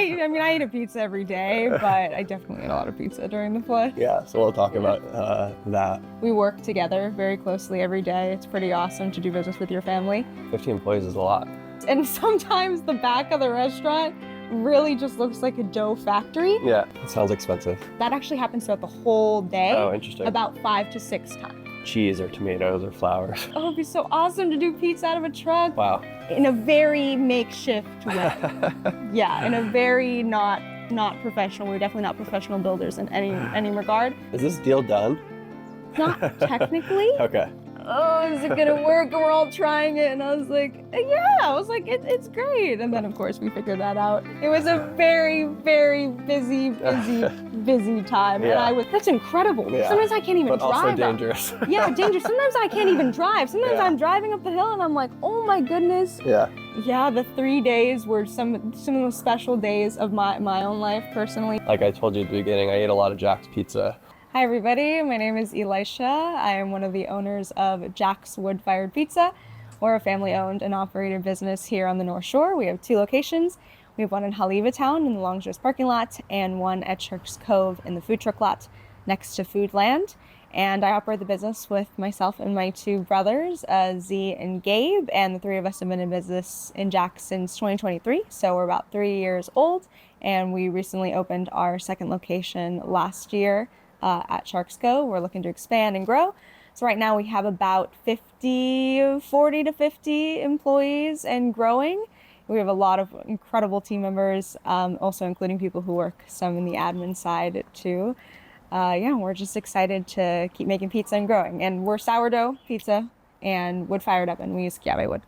I mean, I eat a pizza every day, but I definitely eat a lot of pizza during the fly. Yeah, so we'll talk about that. We work together very closely every day. It's pretty awesome to do business with your family. 50 employees is a lot. And sometimes the back of the restaurant really just looks like a dough factory. Yeah, it sounds expensive. That actually happens throughout the whole day. Oh, interesting. About 5 to 6 times. Cheese or tomatoes or flour. Oh, it'd be so awesome to do pizza out of a truck. Wow. In a very makeshift way. Yeah, in a very not professional. We're definitely not professional builders in any regard. Is this deal done? Not technically. Okay. Oh, is it gonna work? And we're all trying it, and I was like, yeah. It's great. And then of course we figured that out. It was a very, very busy time. Yeah. And that's incredible. Yeah. Sometimes I can't even But drive. also dangerous. Yeah, dangerous. Sometimes I can't even drive. Sometimes Yeah. I'm driving up the hill and I'm like, oh my goodness. Yeah. Yeah, the 3 days were some of the most special days of my own life personally. Like I told you at the beginning, I ate a lot of JAX pizza. Hi everybody, my name is Elisha. I am one of the owners of JAX Wood-Fired Pizza. We're a family-owned and operated business here on the North Shore. We have 2 locations. We have one in Haleiwa town in the Longshore parking lot and one at Sharks Cove in the food truck lot next to Foodland. And I operate the business with myself and my 2 brothers, Z and Gabe, and the 3 of us have been in business in JAX since 2023. So we're about 3 years old, and we recently opened our 2nd location last year at Sharks Cove. We're looking to expand and grow. So right now we have about 40 to 50 employees and growing. We have a lot of incredible team members, also including people who work some in the admin side too. Yeah, we're just excited to keep making pizza and growing. And we're sourdough pizza and wood fired oven. We use Gabe wood.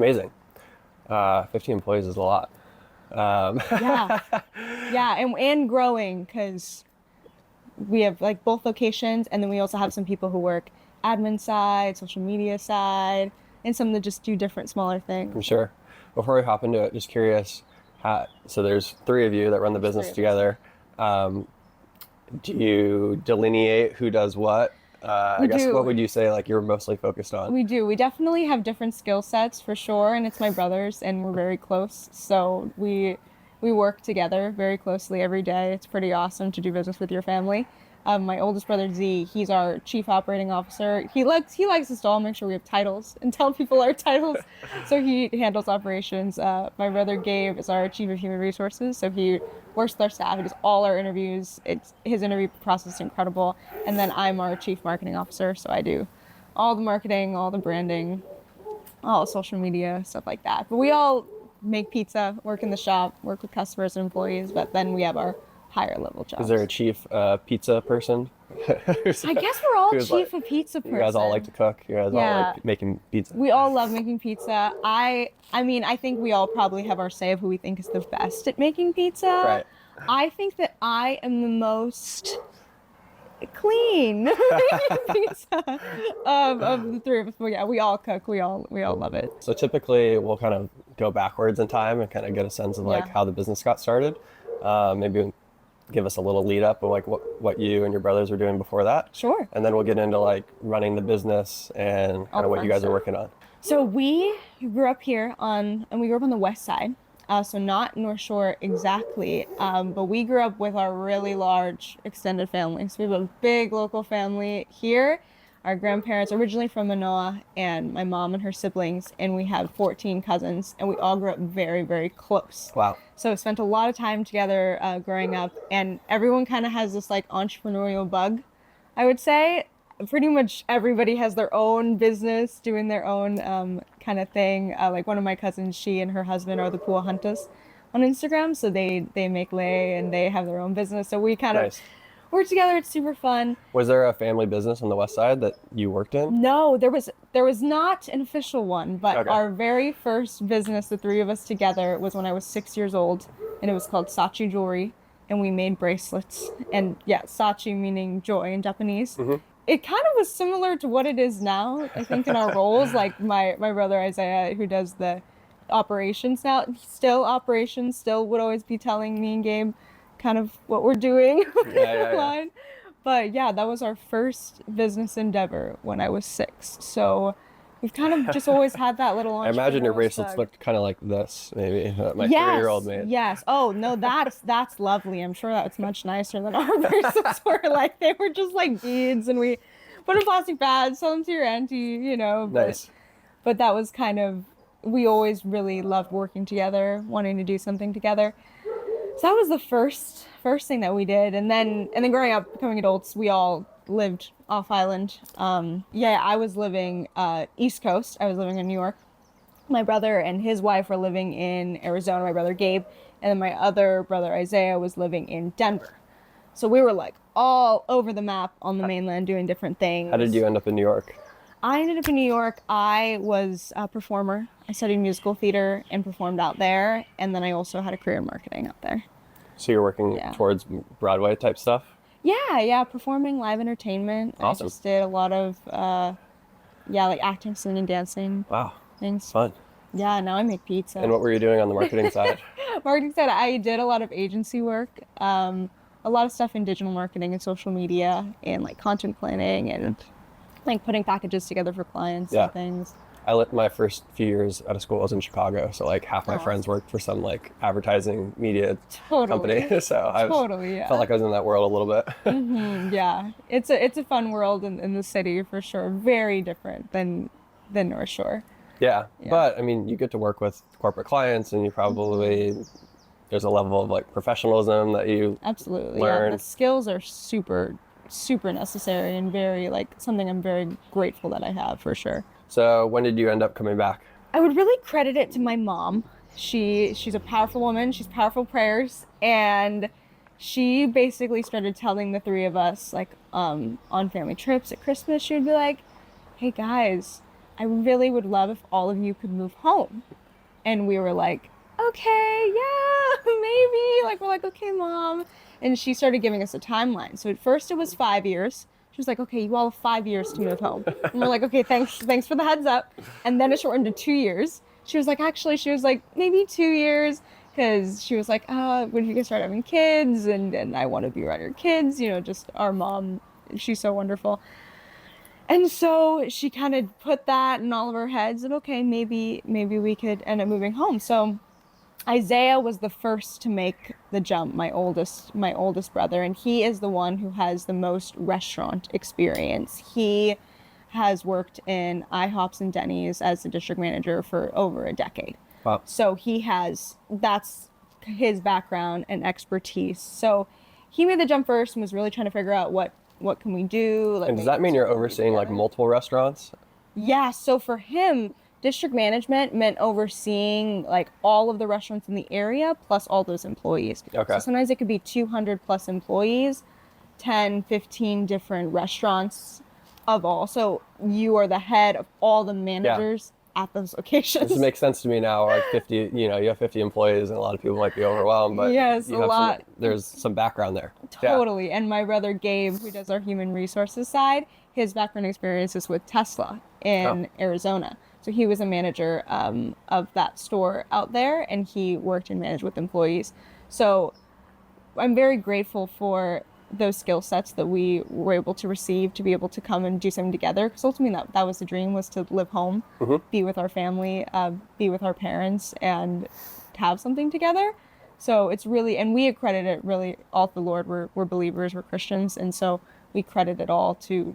Amazing. 50 employees is a lot. Yeah, and growing because we have like both locations, and then we also have some people who work admin side, social media side, and some that just do different smaller things. I'm sure. Before we hop into it, just curious, so there's 3 of you that run the business together. Do you delineate who does what? I guess what would you say like you're mostly focused on? We do. We definitely have different skill sets for sure, and it's my brothers, and we're very close. So we work together very closely every day. It's pretty awesome to do business with your family. My oldest brother Z, he's our chief operating officer. He likes us to all make sure we have titles and tell people our titles. So he handles operations. My brother Gabe is our chief of human resources. So he works with our staff. He does all our interviews. His interview process is incredible. And then I'm our chief marketing officer. So I do all the marketing, all the branding, all social media, stuff like that. But we all make pizza, work in the shop, work with customers and employees, but then we have our higher level jobs. Is there a chief pizza person? I guess we're all chief of pizza person. You guys all like to cook. You guys all like making pizza. We all love making pizza. I mean, I think we all probably have our say of who we think is the best at making pizza. Right. I think that I am the most clean pizza of the 3 of us. But yeah, we all cook. We all love it. So typically we'll kind of go backwards in time and kind of get a sense of like how the business got started. Maybe give us a little lead up of like what you and your brothers were doing before that. Sure. And then we'll get into like running the business and kind of what you guys are working on. So we grew up here and we grew up on the west side. So not North Shore exactly, but we grew up with our really large extended family. So we have a big local family here. Our grandparents originally from Manoa, and my mom and her siblings, and we have 14 cousins, and we all grew up very, very close. Wow. So we spent a lot of time together growing up, and everyone kind of has this like entrepreneurial bug, I would say. Pretty much everybody has their own business, doing their own kind of thing. Like one of my cousins, she and her husband are the pool hunters on Instagram, so they make lei and they have their own business. So we kind of work together. It's super fun. Was there a family business on the west side that you worked in? No, there was not an official one, but our very first business, the 3 of us together, was when I was 6 years old, and it was called Sachi Jewelry, and we made bracelets. And yeah, Sachi meaning joy in Japanese. Mm-hmm. It kind of was similar to what it is now, I think, in our roles. Like my brother Isaiah, who does the operations now, still would always be telling me and Gabe kind of what we're doing. Yeah. But yeah, that was our first business endeavor when I was 6. So we've kind of just always had that little I imagine your entrepreneurial bracelets spark. looked kind of like this, maybe, that my Yes, 3-year-old made. yes. Oh no, that's lovely. I'm sure that's much nicer than our bracelets were. Like they were just like beads, and we put in plastic bags, sell them to your auntie, you know. Nice. But that was kind of, we always really loved working together, wanting to do something together. So that was the first thing that we did, and then growing up, becoming adults, we all lived off island. Yeah, I was living East Coast. I was living in New York. My brother and his wife were living in Arizona. My brother Gabe, and then my other brother Isaiah was living in Denver. So we were like all over the map on the mainland doing different things. How did you end up in New York? I ended up in New York. I was a performer. I studied musical theater and performed out there. And then I also had a career in marketing out there. So you're working towards Broadway type stuff? Yeah, performing, live entertainment. Awesome. I just did a lot of, like acting, singing, dancing. Wow. Things. Fun. Yeah, now I make pizza. And what were you doing on the marketing side? Marketing side, I did a lot of agency work, a lot of stuff in digital marketing and social media and like content planning and like putting packages together for clients and things. My first few years out of school was in Chicago, so like half my friends worked for some like advertising media company. So I felt like I was in that world a little bit. Yeah, it's a fun world in the city for sure. Very different than North Shore. Yeah, but I mean, you get to work with corporate clients, and you probably there's a level of like professionalism that you learn. The skills are super necessary and very like something I'm very grateful that I have for sure. So when did you end up coming back? I would really credit it to my mom. She's a powerful woman. She's powerful prayers, and she basically started telling the three of us like on family trips at Christmas. She would be like, "Hey guys, I really would love if all of you could move home." And we were like, "Okay, yeah, maybe." Like we're like, "Okay, Mom." And she started giving us a timeline. So at first it was 5 years. She was like, "Okay, you all have 5 years to move home." And we're like, "Okay, thanks for the heads up." And then it shortened to 2 years. She was like, maybe 2 years. Because she was like, when you can start having kids, and I want to be around your kids, you know, just our mom, she's so wonderful. And so she kind of put that in all of our heads, and okay, maybe we could end up moving home. So Isaiah was the first to make the jump, my oldest brother, and he is the one who has the most restaurant experience. He has worked in IHOPs and Denny's as the district manager for over a decade. Wow. So that's his background and expertise. So he made the jump first and was really trying to figure out what can we do. And does that mean you're overseeing like multiple restaurants? Yeah, so for him, district management meant overseeing like all of the restaurants in the area plus all those employees. Okay. So sometimes it could be 200 plus employees, 10, 15 different restaurants of all. So you are the head of all the managers at those locations. This makes sense to me now. Like 50, you have 50 employees, and a lot of people might be overwhelmed, but yes, a lot. There's some background there. Totally. And my brother Gabe, who does our human resources side, his background experience is with Tesla in Arizona. So he was a manager of that store out there, and he worked and managed with employees. So I'm very grateful for those skill sets that we were able to receive to be able to come and do something together. Because ultimately that was the dream, was to live home, be with our family, be with our parents, and have something together. So it's really, and we accredit it really all to the Lord. We're believers, we're Christians, and so we credit it all to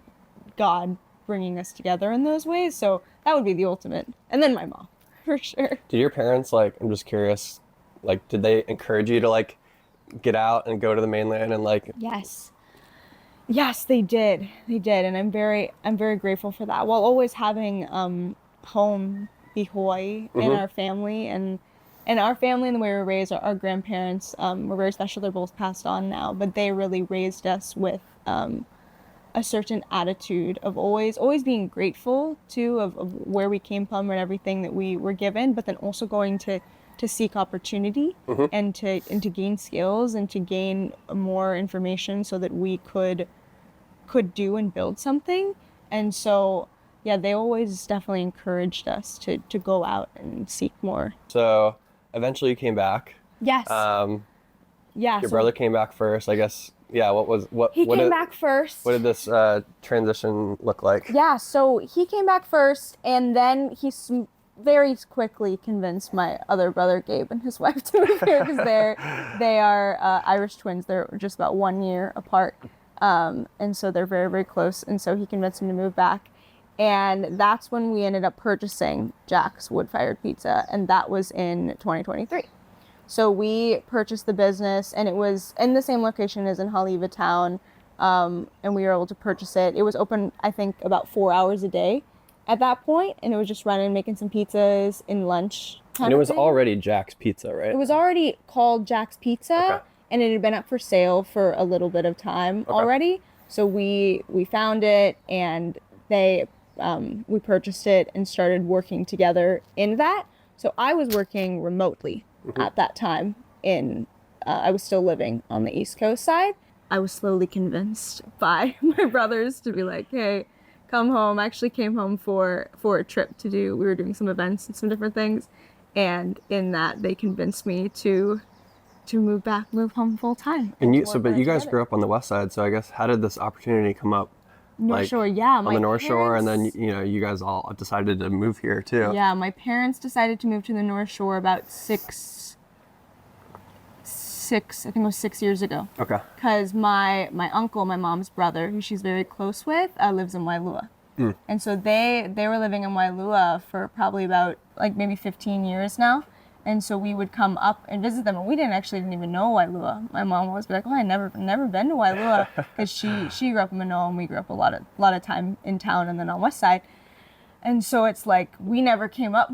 God bringing us together in those ways. So that would be the ultimate. And then my mom, for sure. Did your parents, like, I'm just curious, like, did they encourage you to like get out and go to the mainland and like? Yes, they did, and I'm very grateful for that, while always having home be Hawaii in our family, and our family and the way we were raised. Our grandparents were very special. They're both passed on now, but they really raised us with a certain attitude of always being grateful too of where we came from and everything that we were given, but then also going to seek opportunity and to gain skills and to gain more information so that we could do and build something. And so they always definitely encouraged us to go out and seek more. So eventually you came back. Yes. Yeah. Your brother came back first, I guess. Yeah. He came back first. What did this transition look like? Yeah. So he came back first, and then very quickly convinced my other brother Gabe and his wife to move here because they are Irish twins. They're just about 1 year apart, and so they're very, very close. And so he convinced him to move back, and that's when we ended up purchasing JAX wood-fired pizza, and that was in 2023. So we purchased the business, and it was in the same location as in Haleiwa town, and we were able to purchase it. It was open, I think, about 4 hours a day at that point, and it was just running, making some pizzas in lunch. And it was already JAX Pizza, right? It was already called JAX Pizza, okay. And it had been up for sale for a little bit of time already. So we found it, and we purchased it and started working together in that. So I was working remotely at that time. I was still living on the East Coast side. I was slowly convinced by my brothers to be like, hey, come home. I actually came home for a trip we were doing some events and some different things. And in that, they convinced me to move home full time. And but you guys grew up on the West Side. So I guess, how did this opportunity come up? North Shore, yeah. On the North Shore, and then, you guys all decided to move here too. Yeah, my parents decided to move to the North Shore about six, I think it was 6 years ago. Okay. Because my uncle, my mom's brother, who she's very close with, lives in Wailua. Mm. And so they were living in Wailua for probably about maybe 15 years now. And so we would come up and visit them, and we didn't even know Wailua. My mom always be like, "Oh, I never been to Wailua," because she grew up in Manoa, and we grew up a lot of time in town and then on West Side. And so it's like we never came up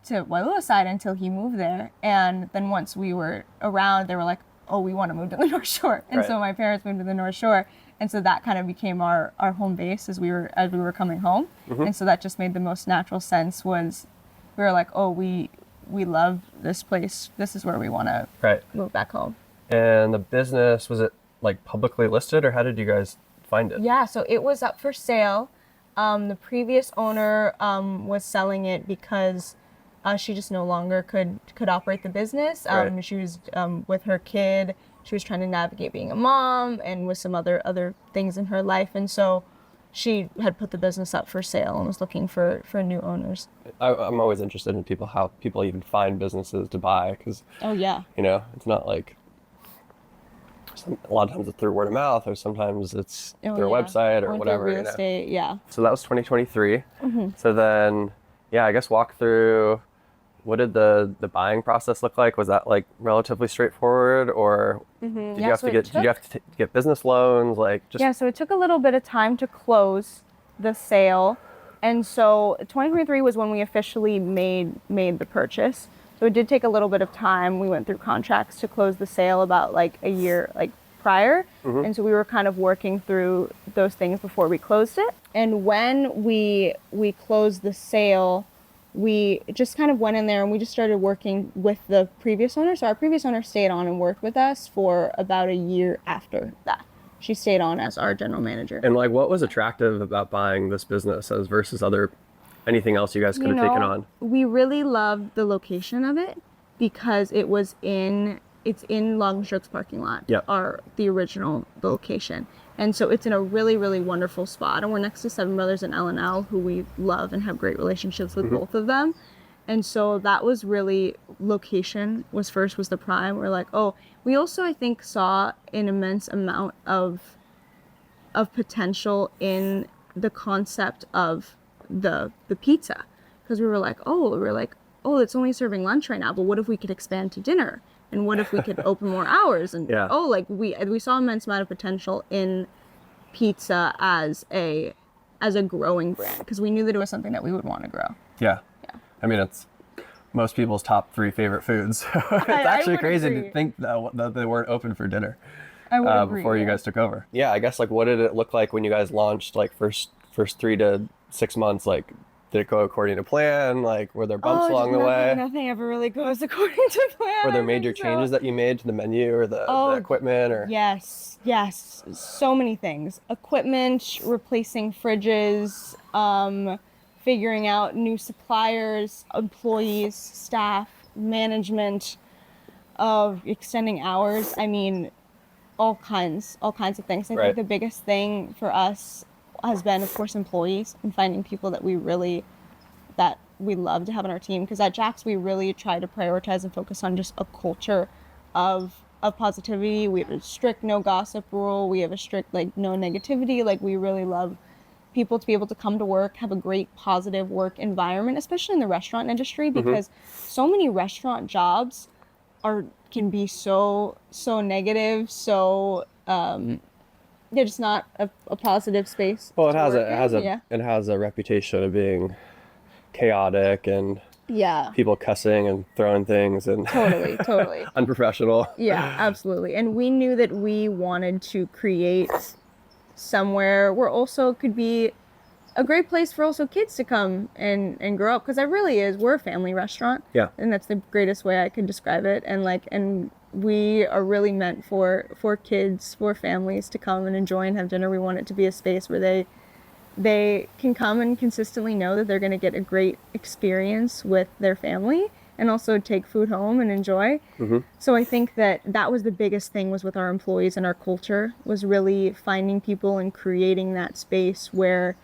to Wailua side until he moved there. And then once we were around, they were like, "Oh, we want to move to the North Shore." And so my parents moved to the North Shore, and so that kind of became our home base as we were coming home. Mm-hmm. And so that just made the most natural sense. Was we were like, "Oh, we love this place. This is where we want to move back home." And the business, was it publicly listed, or how did you guys find it? Yeah, so it was up for sale. The previous owner was selling it because she just no longer could operate the business. She was with her kid. She was trying to navigate being a mom and with some other things in her life, and so she had put the business up for sale and was looking for new owners. I'm always interested in how people even find businesses to buy, because it's not a lot of times it's through word of mouth, or sometimes it's through a website or whatever. Real estate, yeah. So that was 2023. Mm-hmm. So then, I guess walk through, what did the buying process look like? Was that relatively straightforward, or did you have to get business loans? So it took a little bit of time to close the sale, and so 2023 was when we officially made the purchase. So it did take a little bit of time. We went through contracts to close the sale about a year prior, and so we were kind of working through those things before we closed it. And when we closed the sale, we just kind of went in there and we just started working with the previous owner. So our previous owner stayed on and worked with us for about a year after that. She stayed on as our general manager. And what was attractive about buying this business as versus anything else you guys could have taken on? We really loved the location of it because it's in Longstroke's parking lot, the original location. And so it's in a really, really wonderful spot. And we're next to Seven Brothers and L&L, who we love and have great relationships with both of them. And so that was really, location was the prime. We're like, we also, I think, saw an immense amount of potential in the concept of the pizza. Because we were like, it's only serving lunch right now, but what if we could expand to dinner? And what if we could open more hours? And we saw an immense amount of potential in pizza as a growing brand, because we knew that it was something that we would want to grow. Yeah. I mean, it's most people's top 3 favorite foods. It's actually crazy to think that they weren't open for dinner before you guys took over. Yeah, I guess what did it look like when you guys launched? First 3 to 6 months, did it go according to plan? Were there bumps along the way? Nothing ever really goes according to plan. Were there major changes that you made to the menu or the equipment? Or Yes, so many things. Equipment, replacing fridges, figuring out new suppliers, employees, staff, management. of extending hours, I mean, all kinds of things. I think the biggest thing for us has been, of course, employees and finding people that we love to have on our team. Because at JAX, we really try to prioritize and focus on just a culture of positivity. We have a strict no gossip rule. We have a strict, like, no negativity. Like, we really love people to be able to come to work, have a great positive work environment, especially in the restaurant industry, because so many restaurant jobs can be so negative, they're just not a positive space. Well, it has a reputation of being chaotic and people cussing and throwing things and totally unprofessional. Yeah, absolutely. And we knew that we wanted to create somewhere where also could be a great place for also kids to come and grow up, because it really is, we're a family restaurant. Yeah. And that's the greatest way I can describe it. And we are really meant for kids, for families to come and enjoy and have dinner. We want it to be a space where they can come and consistently know that they're going to get a great experience with their family and also take food home and enjoy. So I think that was the biggest thing, was with our employees and our culture, was really finding people and creating that space where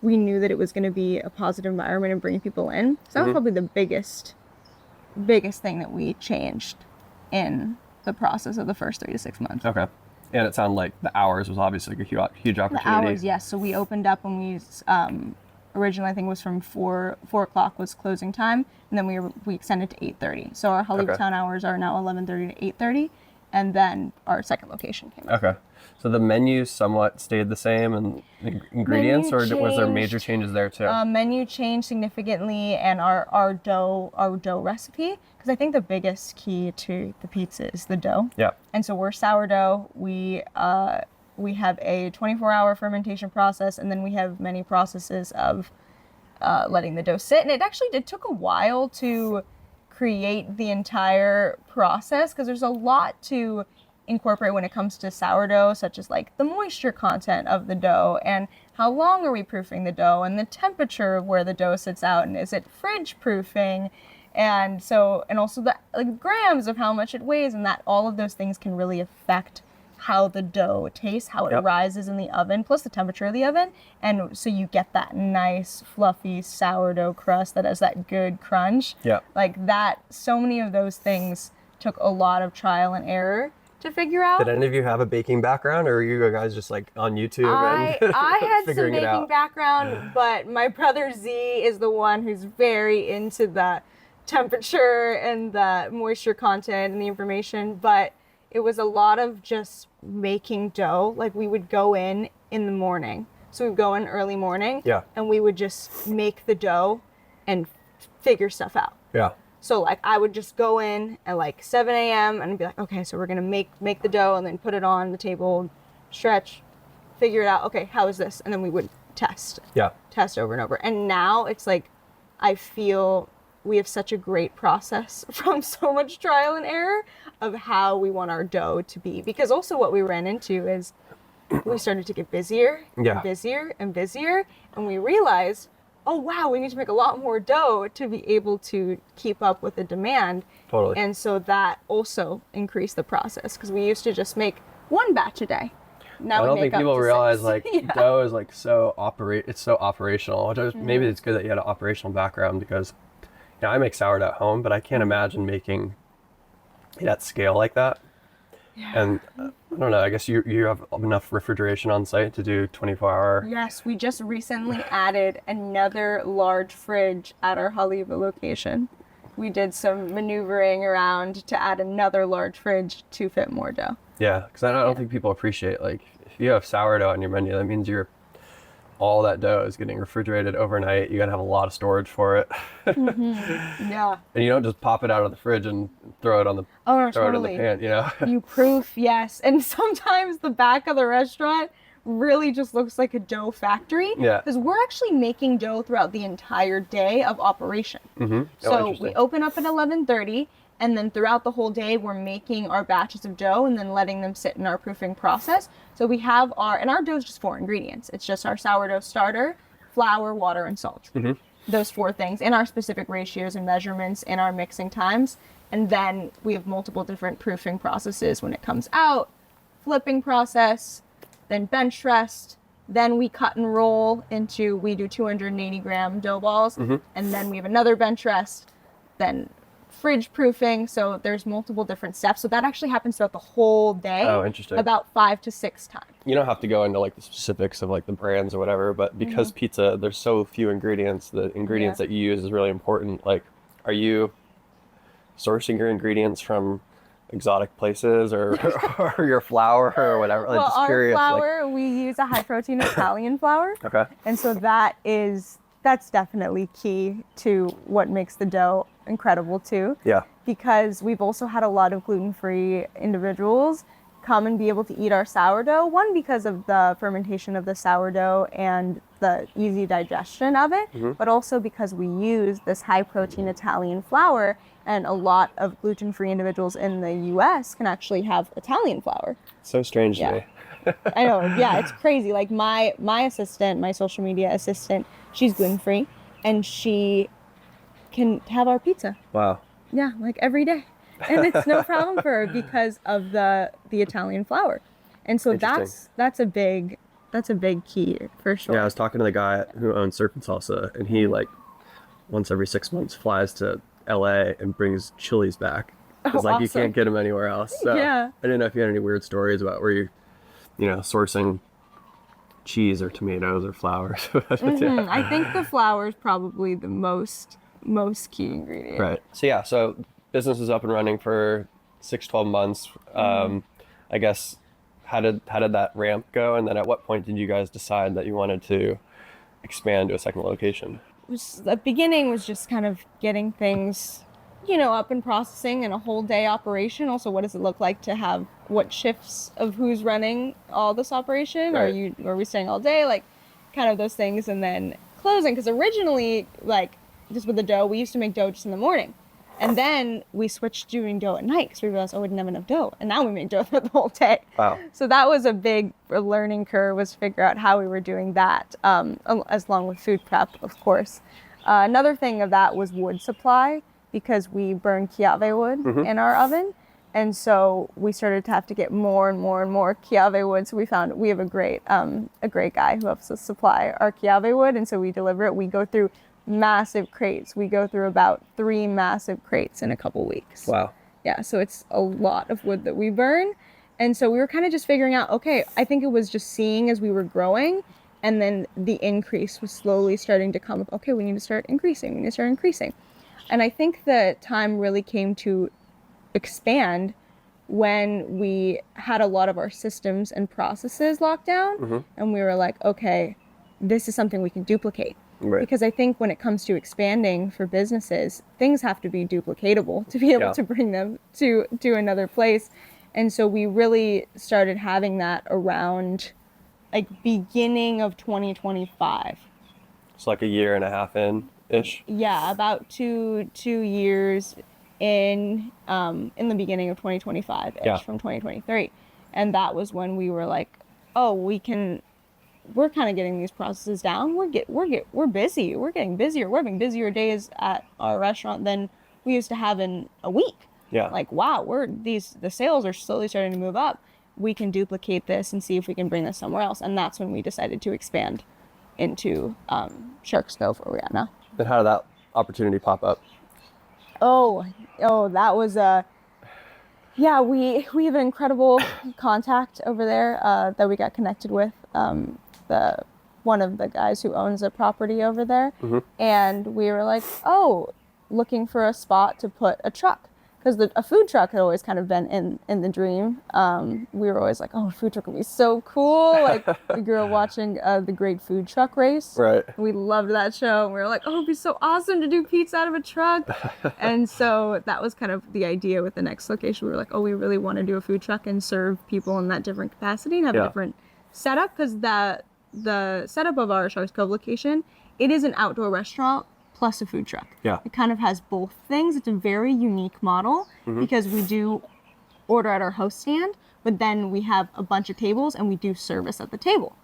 we knew that it was going to be a positive environment and bring people in. So that was probably the biggest thing that we changed in the process of the first 3 to 6 months. Okay. And it sounded like the hours was obviously like a huge opportunity. The hours, yes. So we opened up when we originally, I think it was from 4 o'clock was closing time, and then we extended to 8:30. So our Haleiwa town hours are now 11:30 to 8:30, and then our second location came up. Okay. So the menu somewhat stayed the same, and the ingredients, or was there major changes there too? Menu changed significantly, and our dough recipe, because I think the biggest key to the pizza is the dough. Yeah. And so we're sourdough. We have a 24-hour fermentation process, and then we have many processes of letting the dough sit. And it took a while to create the entire process, because there's a lot to incorporate when it comes to sourdough, such as like the moisture content of the dough and how long are we proofing the dough and the temperature of where the dough sits out, and is it fridge proofing, and also the grams of how much it weighs, and that all of those things can really affect how the dough tastes, how it rises in the oven, plus the temperature of the oven. And so you get that nice fluffy sourdough crust that has that good crunch. Yeah. Like that, so many of those things took a lot of trial and error to figure out. Did any of you have a baking background, or are you guys just like on YouTube I had some baking background, but my brother Z is the one who's very into the temperature and the moisture content and the information. But it was a lot of just making dough. Like we would go in the morning. So we'd go in early morning. Yeah. And we would just make the dough and figure stuff out. Yeah. So like I would just go in at like 7 a.m. and be like, okay, so we're gonna make the dough and then put it on the table, stretch, figure it out. Okay, how is this? And then we would test. Yeah. Test over and over. And now it's like I feel we have such a great process from so much trial and error of how we want our dough to be. Because also what we ran into is we started to get busier and busier and busier, and we realized, oh wow, we need to make a lot more dough to be able to keep up with the demand. Totally. And so that also increased the process, because we used to just make one batch a day. Now I don't think people realize 6. like dough is like it's so operational. Maybe it's good that you had an operational background, because I make sourdough at home, but I can't imagine making it at scale like that. Yeah. And I don't know, I guess you have enough refrigeration on site to do 24-hour. Yes, we just recently added another large fridge at our Haleiwa location. We did some maneuvering around to add another large fridge to fit more dough. Yeah, because I don't think people appreciate, like, if you have sourdough on your menu, that means all that dough is getting refrigerated overnight. You gotta have a lot of storage for it. Yeah. And you don't just pop it out of the fridge and throw it on the it in the pan, You proof, yes. And sometimes the back of the restaurant really just looks like a dough factory. Yeah. Because we're actually making dough throughout the entire day of operation. So we open up at 11:30. And then throughout the whole day, we're making our batches of dough and then letting them sit in our proofing process. So we have our dough is just 4 ingredients. It's just our sourdough starter, flour, water, and salt. Those 4 things in our specific ratios and measurements in our mixing times. And then we have multiple different proofing processes when it comes out, flipping process, then bench rest. Then we cut and roll into, we do 280 gram dough balls. And then we have another bench rest, then fridge proofing. So there's multiple different steps. So that actually happens throughout the whole day. Oh, interesting. About 5 to 6 times. You don't have to go into like the specifics of like the brands or whatever, but because pizza, there's so few ingredients, the ingredients that you use is really important. Like, are you sourcing your ingredients from exotic places or your flour or whatever? Well, just our curious, flour, we use a high protein Italian flour. Okay. And so that's definitely key to what makes the dough incredible too. Yeah. Because we've also had a lot of gluten-free individuals come and be able to eat our sourdough. One, because of the fermentation of the sourdough and the easy digestion of it, but also because we use this high protein Italian flour, and a lot of gluten-free individuals in the US can actually have Italian flour. So strange to me. I know, yeah, it's crazy. Like my assistant, my social media assistant, she's gluten-free and she can have our pizza. Wow. Yeah, like every day. And it's no problem for her because of the Italian flour. And so that's a big key for sure. Yeah, I was talking to the guy who owns Surf and Salsa, and he like once every 6 months flies to LA and brings chilies back. It's like you can't get them anywhere else. So Yeah. I didn't know if you had any weird stories about where you sourcing cheese or tomatoes or flour. I think the flour is probably the most key ingredient. Right. So business is up and running for 6-12 months. I guess how did that ramp go, and then at what point did you guys decide that you wanted to expand to a second location? The beginning was just kind of getting things, up and processing in a whole day operation. Also, what does it look like to have what shifts of who's running all this operation? Right. Are we staying all day? Like kind of those things. And then closing, because originally, like just with the dough, we used to make dough just in the morning. And then we switched to doing dough at night because we realized, we didn't have enough dough. And now we make dough for the whole day. Wow. So that was a big learning curve, was to figure out how we were doing that, as long with food prep, of course. Another thing of that was wood supply, because we burn Chiave wood in our oven. And so we started to have to get more and more and more Chiave wood. So we have a great guy who helps us supply our Chiave wood. And so we deliver it. We go through massive crates. We go through about 3 massive crates in a couple weeks. Wow. Yeah, so it's a lot of wood that we burn. And so we were kind of just figuring out, okay, I think it was just seeing as we were growing, and then the increase was slowly starting to come up. Okay, we need to start increasing. And I think the time really came to expand when we had a lot of our systems and processes locked down, and we were like, okay, this is something we can duplicate. Right. Because I think when it comes to expanding for businesses, things have to be duplicatable to be able to bring them to another place. And so we really started having that around like beginning of 2025. It's like a year and a half in-ish. Yeah, about two years in the beginning of 2025-ish, from 2023. And that was when we were like, oh, we're kind of getting these processes down. We're busy. We're getting busier. We're having busier days at our restaurant than we used to have in a week. Yeah. Like, wow, the sales are slowly starting to move up. We can duplicate this and see if we can bring this somewhere else. And that's when we decided to expand into Sharks Cove, where we're at now. Then how did that opportunity pop up? Oh, that was we have an incredible contact over there that we got connected with. One of the guys who owns a property over there. And we were like, looking for a spot to put a truck, because a food truck had always kind of been in the dream. We were always like, a food truck would be so cool. Like, we grew up watching the Great Food Truck Race. Right. We loved that show. And we were like, it'd be so awesome to do pizza out of a truck. And so that was kind of the idea with the next location. We were like, we really want to do a food truck and serve people in that different capacity and have a different setup, because the setup of our Sharks Cove location, it is an outdoor restaurant plus a food truck. Yeah. It kind of has both things. It's a very unique model because we do order at our host stand, but then we have a bunch of tables and we do service at the table.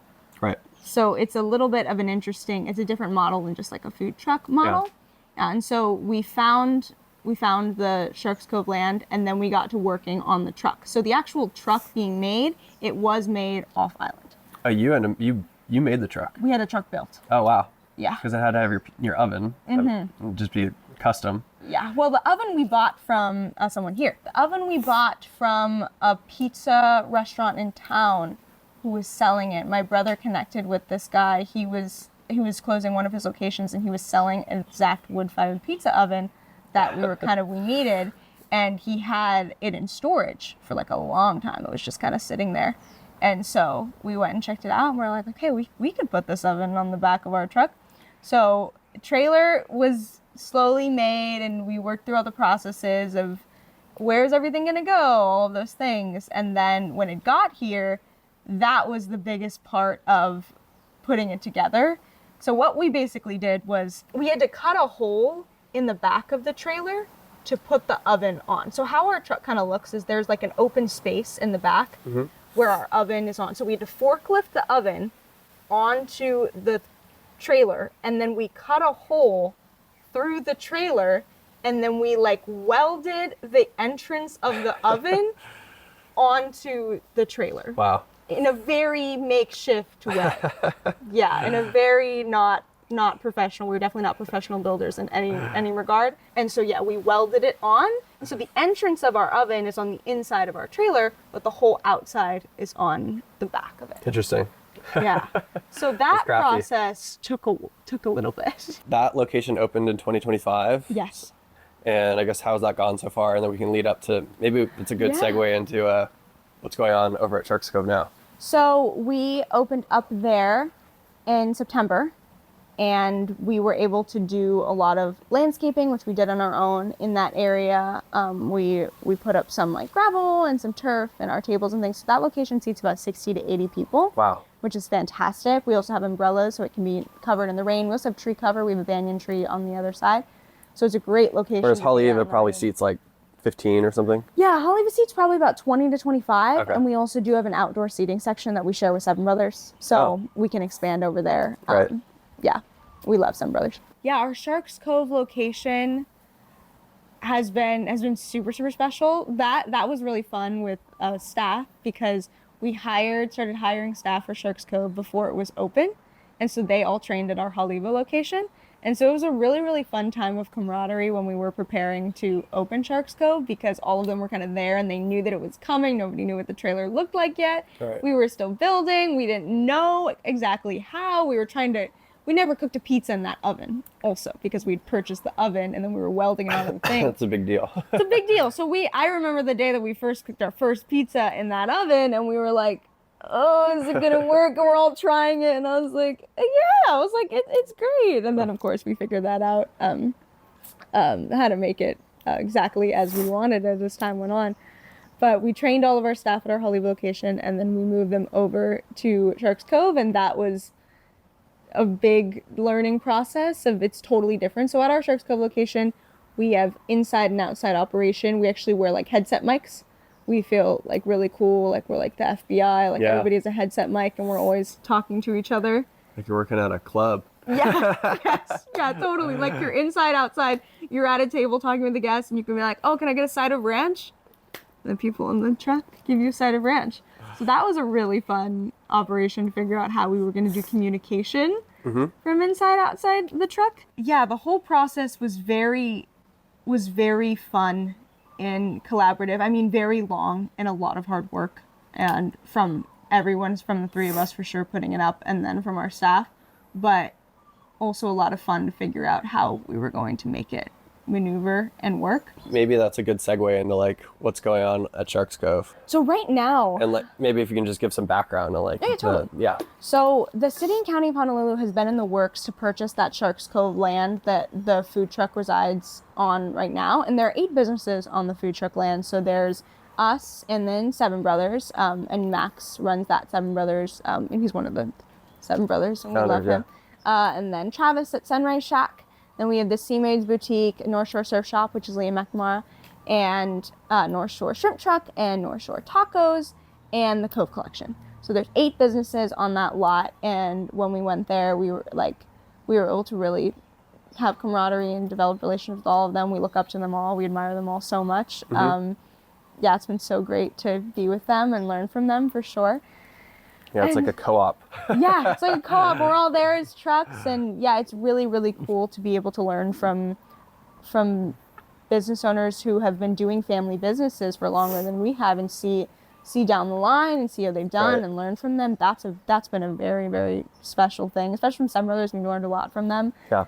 Right. So it's a little bit of it's a different model than just like a food truck model. Yeah. And so we found we found the Sharks Cove land, and then we got to working on the truck. So the actual truck being made, it was made off island. Oh, you made the truck? We had a truck built. Oh, wow. Yeah. Because it had to have your oven. It would just be custom. Yeah. Well, the oven we bought from someone here. The oven we bought from a pizza restaurant in town who was selling it. My brother connected with this guy. He was closing one of his locations, and he was selling an exact wood-fired pizza oven that we needed, and he had it in storage for like a long time. It was just kind of sitting there. And so we went and checked it out, and we're like, okay, we could put this oven on the back of our truck. So the trailer was slowly made, and we worked through all the processes of where's everything gonna go, all of those things. And then when it got here, that was the biggest part of putting it together. So what we basically did was we had to cut a hole in the back of the trailer to put the oven on. So how our truck kind of looks is there's like an open space in the back where our oven is on. So we had to forklift the oven onto the trailer, and then we cut a hole through the trailer, and then we like welded the entrance of the oven onto the trailer. Wow. In a very makeshift way. Yeah, in a very not professional. We were definitely not professional builders in any regard. And so yeah, we welded it on. And so the entrance of our oven is on the inside of our trailer, but the whole outside is on the back of it. Interesting. Yeah. So that process took a little bit. That location opened in 2025. Yes. And I guess how's that gone so far? And then we can lead up to, maybe it's a good segue into what's going on over at Sharks Cove now. So we opened up there in September, and we were able to do a lot of landscaping, which we did on our own in that area. We put up some like gravel and some turf and our tables and things. So that location seats about 60 to 80 people. Wow. Which is fantastic. We also have umbrellas, so it can be covered in the rain. We also have tree cover. We have a banyan tree on the other side. So it's a great location. Whereas Haleiwa probably seats like 15 or something? Yeah, Haleiwa seats probably about 20 to 25. Okay. And we also do have an outdoor seating section that we share with Seven Brothers. So we can expand over there. Right. Yeah, we love Seven Brothers. Yeah, our Sharks Cove location has been super, super special. That was really fun with staff, because we started hiring staff for Sharks Cove before it was open. And so they all trained at our Haleiwa location. And so it was a really, really fun time of camaraderie when we were preparing to open Sharks Cove, because all of them were kind of there and they knew that it was coming. Nobody knew what the trailer looked like yet. Right. We were still building. We didn't know exactly how. We never cooked a pizza in that oven also, because we'd purchased the oven and then we were welding it onto the thing. That's a big deal. It's a big deal. So I remember the day that we first cooked our first pizza in that oven, and we were like, oh, is it gonna work? And we're all trying it, and I was like, yeah, it's great. And then of course we figured that out, how to make it exactly as we wanted as this time went on. But we trained all of our staff at our Haleiwa location, and then we moved them over to Sharks Cove, and that was a big learning process of it's totally different. So at our Sharks Cove location, we have inside and outside operation. We actually wear like headset mics. We feel like really cool, like we're like the FBI, like everybody has a headset mic and we're always talking to each other. Like you're working at a club. Yeah, yes, yeah, totally. Like you're inside, outside, you're at a table talking with the guests, and you can be like, oh, can I get a side of ranch? And the people in the truck give you a side of ranch. So that was a really fun operation to figure out how we were going to do communication from inside, outside the truck. Yeah, the whole process was very fun and collaborative. I mean, very long and a lot of hard work, and from the three of us for sure putting it up, and then from our staff, but also a lot of fun to figure out how we were going to make it maneuver and work. Maybe that's a good segue into like what's going on at Sharks Cove. So right now, and like maybe if you can just give some background on like totally. So the city and county of Honolulu has been in the works to purchase that Sharks Cove land that the food truck resides on right now, and there are 8 businesses on the food truck land. So there's us, and then Seven Brothers, and Max runs that Seven Brothers, and he's one of the Seven Brothers, and we love him. And then Travis at Sunrise Shack. Then we have the Sea Maids Boutique, North Shore Surf Shop, which is Leah McNamara, and North Shore Shrimp Truck, and North Shore Tacos, and the Cove Collection. So there's 8 businesses on that lot, and when we went there, we were able to really have camaraderie and develop relations with all of them. We look up to them all. We admire them all so much. Yeah, it's been so great to be with them and learn from them for sure. Yeah, it's like a co-op. Yeah, it's like a co-op. We're all there as trucks, and yeah, it's really, really cool to be able to learn from business owners who have been doing family businesses for longer than we have, and see down the line and see how they've done and learn from them. That's been a very, very special thing, especially from some brothers. We've learned a lot from them. Yeah.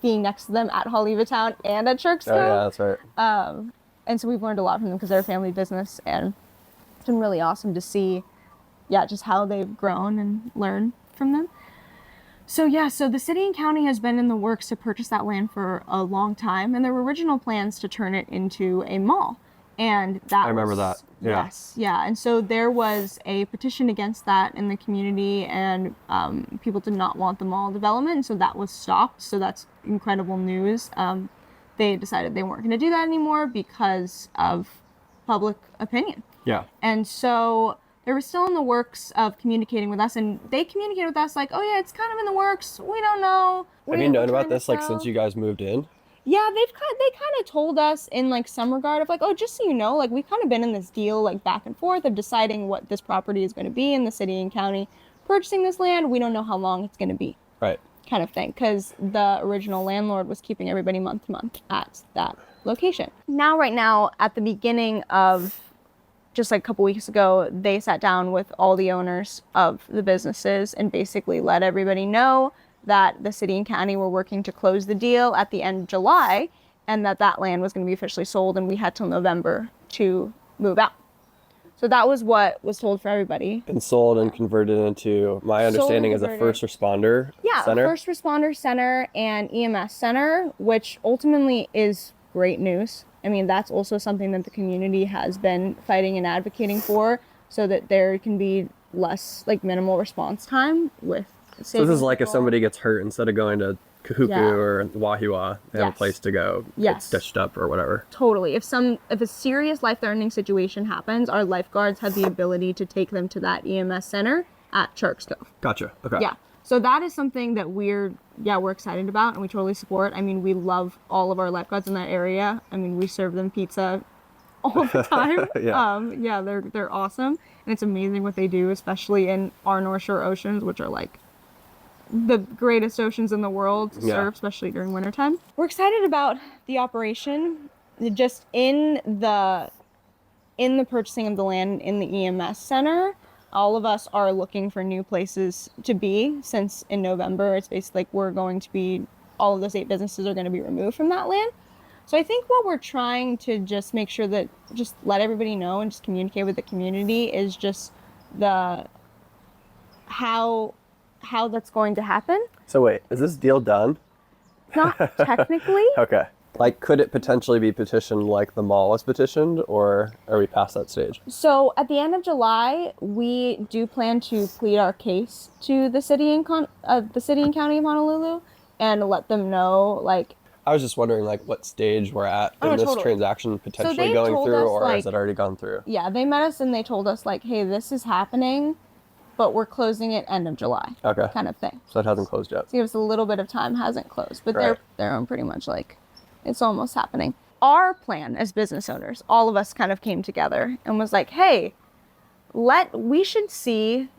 Being next to them at Haleiwa Town and at Sharks Cove. Oh, yeah, that's right. And so we've learned a lot from them because they're a family business, and it's been really awesome to see, just how they've grown and learn from them. So the city and county has been in the works to purchase that land for a long time, and there were original plans to turn it into a mall. And I remember that. Yeah. Yes, yeah. And so there was a petition against that in the community, and people did not want the mall development, and so that was stopped. So that's incredible news. They decided they weren't going to do that anymore because of public opinion. Yeah. And so they were still in the works of communicating with us, and they communicated with us like, oh yeah, it's kind of in the works. We don't know. Have you known about this like since you guys moved in? Yeah, they kind of told us in like some regard of like, oh, just so you know, like we've kind of been in this deal like back and forth of deciding what this property is going to be in the city and county purchasing this land. We don't know how long it's going to be. Right. Kind of thing, because the original landlord was keeping everybody month to month at that location. Right now, at the beginning of just like a couple weeks ago, they sat down with all the owners of the businesses and basically let everybody know that the city and county were working to close the deal at the end of July, and that land was going to be officially sold, and we had till November to move out. So that was what was told for everybody. And sold and converted into, my understanding is a first responder center? Yeah, a first responder center and EMS center, which ultimately is great news. I mean, that's also something that the community has been fighting and advocating for, so that there can be less, like, minimal response time with So this is like if somebody gets hurt, instead of going to Kahuku or Wahiwa, they have a place to go get stitched up or whatever. Totally. If a serious life-threatening situation happens, our lifeguards have the ability to take them to that EMS center at Sharks Cove. Gotcha. Okay. Yeah. So that is something that we're excited about, and we totally support. I mean, we love all of our lifeguards in that area. I mean, we serve them pizza all the time. They're awesome, and it's amazing what they do, especially in our North Shore oceans, which are like the greatest oceans in the world to surf, especially during wintertime. We're excited about the operation. Just in the purchasing of the land in the EMS center, all of us are looking for new places to be, since in November it's basically like we're going to be, all of those 8 businesses are going to be removed from that land. So I think what we're trying to just make sure that, just let everybody know and just communicate with the community, is just how that's going to happen. So wait, is this deal done? Not technically. Okay. Like, could it potentially be petitioned like the mall was petitioned, or are we past that stage? So at the end of July, we do plan to plead our case to the city and county of Honolulu, and let them know, like. I was just wondering, like, what stage we're at in this transaction potentially going through, or has it already gone through? Yeah, they met us and they told us, like, hey, this is happening, but we're closing it end of July. Okay. Kind of thing. So it hasn't closed yet. So give us a little bit of time, hasn't closed, but they're on pretty much like, it's almost happening. Our plan as business owners, all of us kind of came together and was like, hey, we should see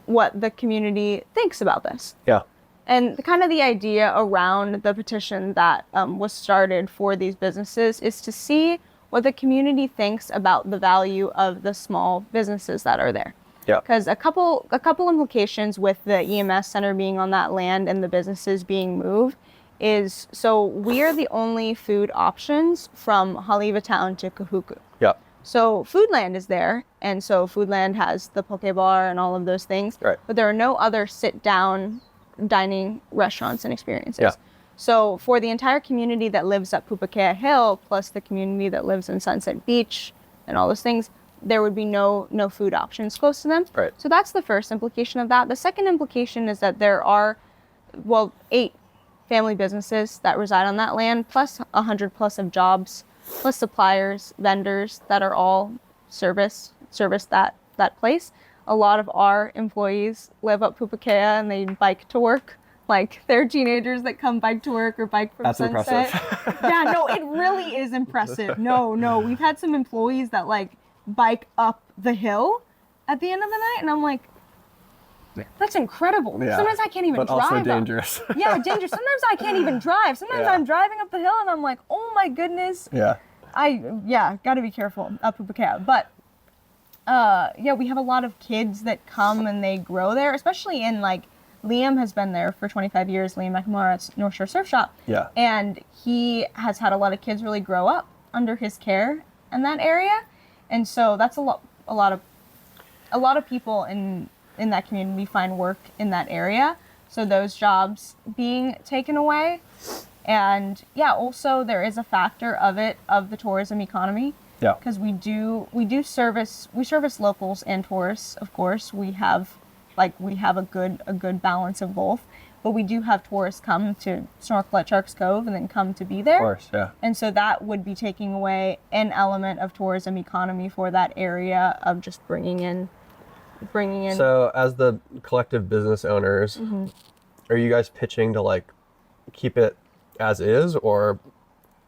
what the community thinks about this. Yeah. And the idea around the petition that was started for these businesses is to see what the community thinks about the value of the small businesses that are there. Yeah. Because a couple implications with the EMS center being on that land and the businesses being moved is, so we are the only food options from Haleiwa Town to Kahuku. Yeah. So Foodland is there, and so Foodland has the poke bar and all of those things. Right. But there are no other sit-down dining restaurants and experiences. Yeah. So for the entire community that lives at Pupakea Hill, plus the community that lives in Sunset Beach and all those things, there would be no food options close to them. Right. So that's the first implication of that. The second implication is that there are, 8 family businesses that reside on that land, plus 100 plus of jobs, plus suppliers, vendors that are all service that place. A lot of our employees live up Pupakea and they bike to work Like, they're teenagers that come bike to work or bike from That's Sunset. impressive. Yeah, no, it really is impressive. No, we've had some employees that like bike up the hill at the end of the night, and I'm like, that's incredible. Yeah. Sometimes I can't even but drive. Also dangerous. Yeah, dangerous. Sometimes I can't even drive. Sometimes Yeah. I'm driving up the hill and I'm like, oh my goodness. Yeah. Gotta be careful up with the cab. But yeah, we have a lot of kids that come and they grow there, especially in like, Liam has been there for 25 years, Liam McNamara at North Shore Surf Shop. Yeah. And he has had a lot of kids really grow up under his care in that area. And so that's a lot of people in that community find work in that area. So those jobs being taken away. And yeah, also there is a factor of the tourism economy. Yeah. Because we service locals and tourists, of course. We have a good balance of both. But we do have tourists come to snorkel at Sharks Cove and then come to be there. Of course, yeah. And so that would be taking away an element of tourism economy for that area of just bringing in. So as the collective business owners, are you guys pitching to like keep it as is or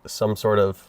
some sort of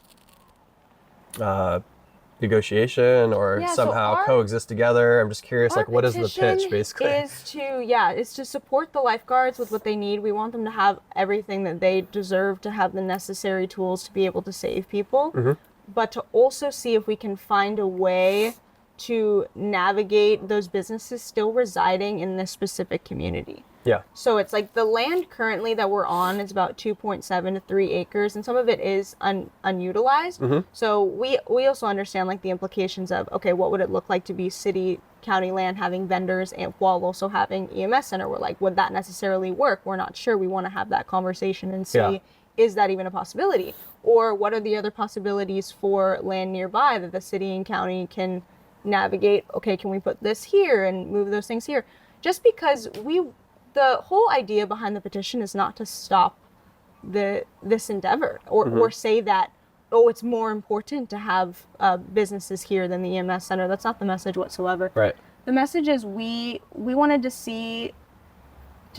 negotiation or somehow coexist together? I'm just curious, like what is the pitch basically? It's to support the lifeguards with what they need. We want them to have everything that they deserve, to have the necessary tools to be able to save people, but to also see if we can find a way to navigate those businesses still residing in this specific community. Yeah. So it's like the land currently that we're on is about 2.7 to 3 acres, and some of it is unutilized. So we also understand like the implications of, okay, what would it look like to be city, county land having vendors and while also having EMS center? We're like, would that necessarily work? We're not sure. We want to have that conversation and see, is that even a possibility? Or what are the other possibilities for land nearby that the city and county can navigate? Okay, can we put this here and move those things here? Just because the whole idea behind the petition is not to stop this endeavor or say that, oh, it's more important to have businesses here than the EMS center. That's not the message whatsoever. Right. The message is we wanted to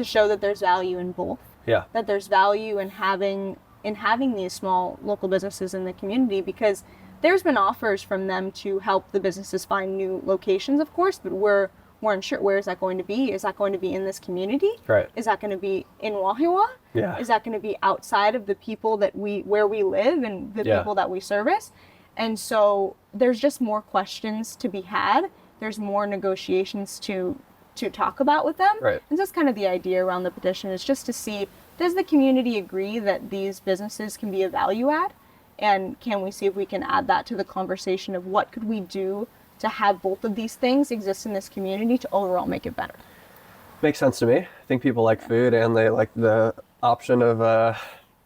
show that there's value in both. Yeah. That there's value in having these small local businesses in the community, because there's been offers from them to help the businesses find new locations, of course, but we're unsure. Where is that going to be? Is that going to be in this community? Right. Is that going to be in Haleiwa? Yeah. Is that going to be outside of the people where we live and the people that we service? And so there's just more questions to be had. There's more negotiations to talk about with them. Right. And that's kind of the idea around the petition, is just to see, does the community agree that these businesses can be a value add? And can we see if we can add that to the conversation of what could we do to have both of these things exist in this community to overall make it better? Makes sense to me. I think people like food and they like the option of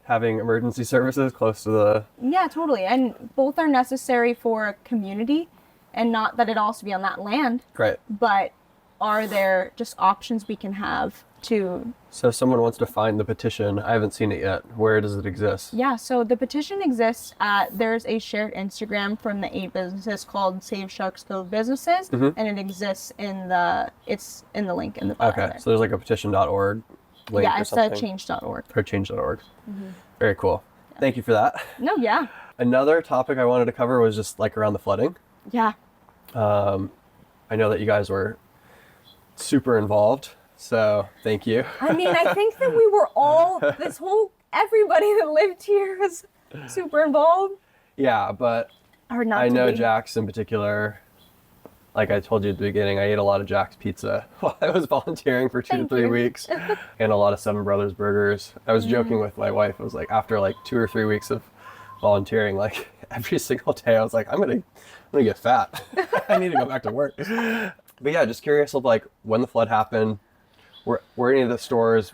having emergency services close to the... Yeah, totally. And both are necessary for a community, and not that it all has to be on that land. Right. But are there just options we can have to... So if someone wants to find the petition, I haven't seen it yet. Where does it exist? Yeah, so the petition exists there's a shared Instagram from the 8 businesses called Save Sharks Cove Businesses, and it exists in the link in the bio. Okay, there. so there's like a petition.org link Yeah, or it's something? change.org. Or change.org. Very cool. Yeah. Thank you for that. No, yeah. Another topic I wanted to cover was just like around the flooding. Yeah. I know that you guys were super involved, so thank you. I mean, I think that we were all, everybody that lived here was super involved. Yeah, but I know JAX in particular, like I told you at the beginning, I ate a lot of JAX pizza while I was volunteering for 2 to 3 weeks, and a lot of Seven Brothers burgers. I was joking with my wife. I was like, after like 2 or 3 weeks of volunteering, like every single day, I was like, I'm gonna get fat. I need to go back to work. But yeah, just curious of like when the flood happened, were any of the stores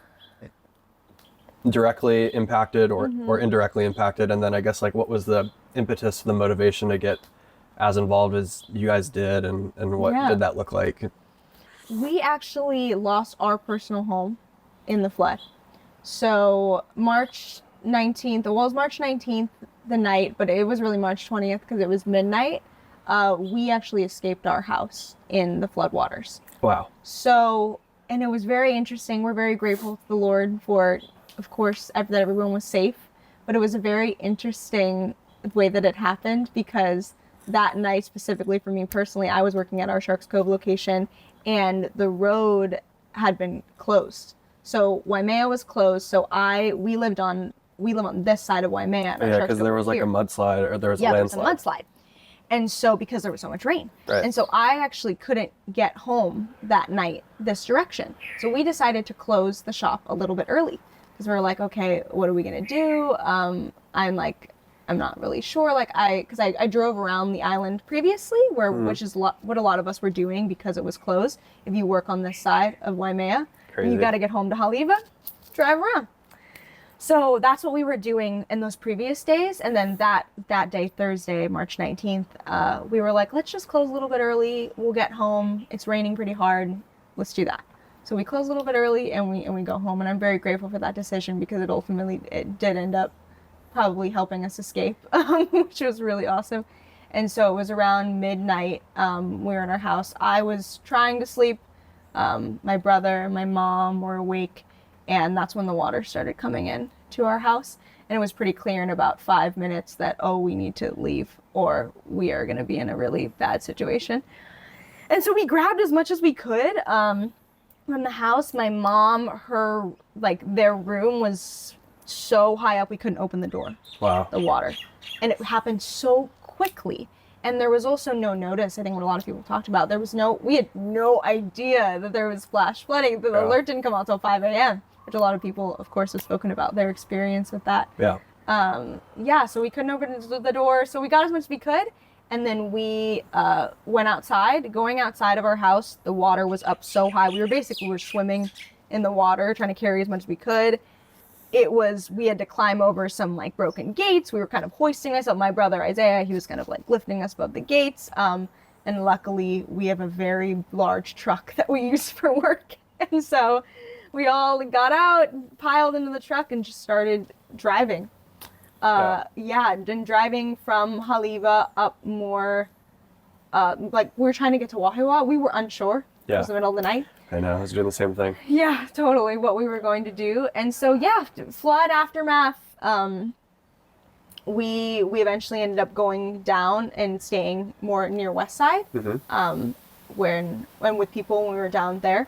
directly impacted or indirectly impacted? And then I guess like what was the impetus, the motivation to get as involved as you guys did, and what did that look like? We actually lost our personal home in the flood. So March 19th, well, it was March 19th the night, but it was really March 20th because it was midnight. We actually escaped our house in the floodwaters. Wow. So, and it was very interesting. We're very grateful to the Lord for, of course, that everyone was safe. But it was a very interesting way that it happened, because that night, specifically for me personally, I was working at our Sharks Cove location, and the road had been closed. So Waimea was closed. So we live on this side of Waimea. Yeah, because there was like a mudslide, or there was a landslide. There was a mudslide. And so, because there was so much rain. Right. And so I actually couldn't get home that night this direction. So we decided to close the shop a little bit early, because we were like, okay, what are we going to do? I'm not really sure. Because I drove around the island previously, which is what a lot of us were doing because it was closed. If you work on this side of Waimea, you got to get home to Haleiwa, drive around. So that's what we were doing in those previous days. And then that day, Thursday, March 19th, we were like, let's just close a little bit early. We'll get home. It's raining pretty hard. Let's do that. So we close a little bit early and we go home. And I'm very grateful for that decision, because it did end up probably helping us escape, which was really awesome. And so it was around midnight. We were in our house. I was trying to sleep. My brother and my mom were awake. And that's when the water started coming in to our house. And it was pretty clear in about 5 minutes that, we need to leave, or we are going to be in a really bad situation. And so we grabbed as much as we could from the house. My mom, their room was so high up we couldn't open the door. Wow. The water. And it happened so quickly. And there was also no notice. I think what a lot of people talked about, we had no idea that there was flash flooding. The alert didn't come out until 5 a.m., which a lot of people, of course, have spoken about their experience with that. Yeah. So we couldn't open the door. So we got as much as we could. And then we went outside. Going outside of our house, the water was up so high. We were swimming in the water, trying to carry as much as we could. We had to climb over some broken gates. We were kind of hoisting us up. My brother, Isaiah, he was kind of lifting us above the gates. And luckily we have a very large truck that we use for work. And so we all got out, piled into the truck, and just started driving. And driving from Haleiwa up more, we were trying to get to Wahiawa. We were unsure. Yeah. It was the middle of the night. I know, I was doing the same thing. Yeah, totally, what we were going to do. And so, flood aftermath, we eventually ended up going down and staying more near West Side, when with people when we were down there.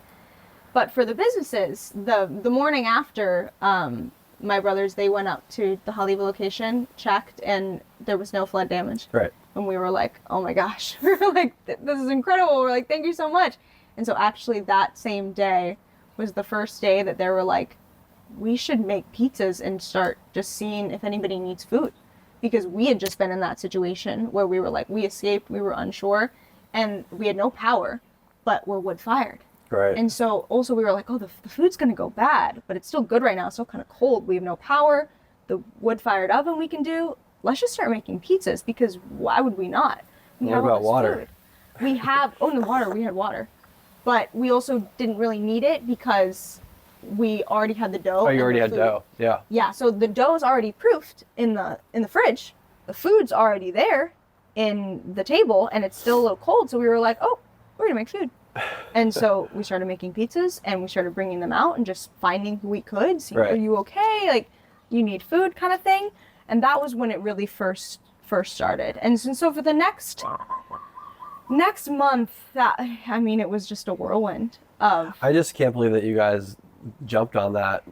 But for the businesses, the morning after, my brothers, they went up to the Haleiwa location, checked, and there was no flood damage. Right. And we were like, oh my gosh, we were like, this is incredible. We're like, thank you so much. And so actually that same day was the first day that they were like, we should make pizzas and start just seeing if anybody needs food. Because we had just been in that situation where we were like, we escaped, we were unsure, and we had no power, but we're wood fired. Right. And so also we were like, the food's going to go bad, but it's still good right now. It's still kind of cold. We have no power. The wood fired oven we can do. Let's just start making pizzas, because why would we not? What about water? Food. We had water. But we also didn't really need it because we already had the dough. Oh, you already had dough. Yeah. Yeah, so the dough's already proofed in the fridge. The food's already there in the table, and it's still a little cold. So we were like, we're gonna make food. And so we started making pizzas, and we started bringing them out and just finding who we could. See, Are you okay? You need food, kind of thing. And that was when it really first started. And so for the next month, it was just a whirlwind of... I just can't believe that you guys jumped on that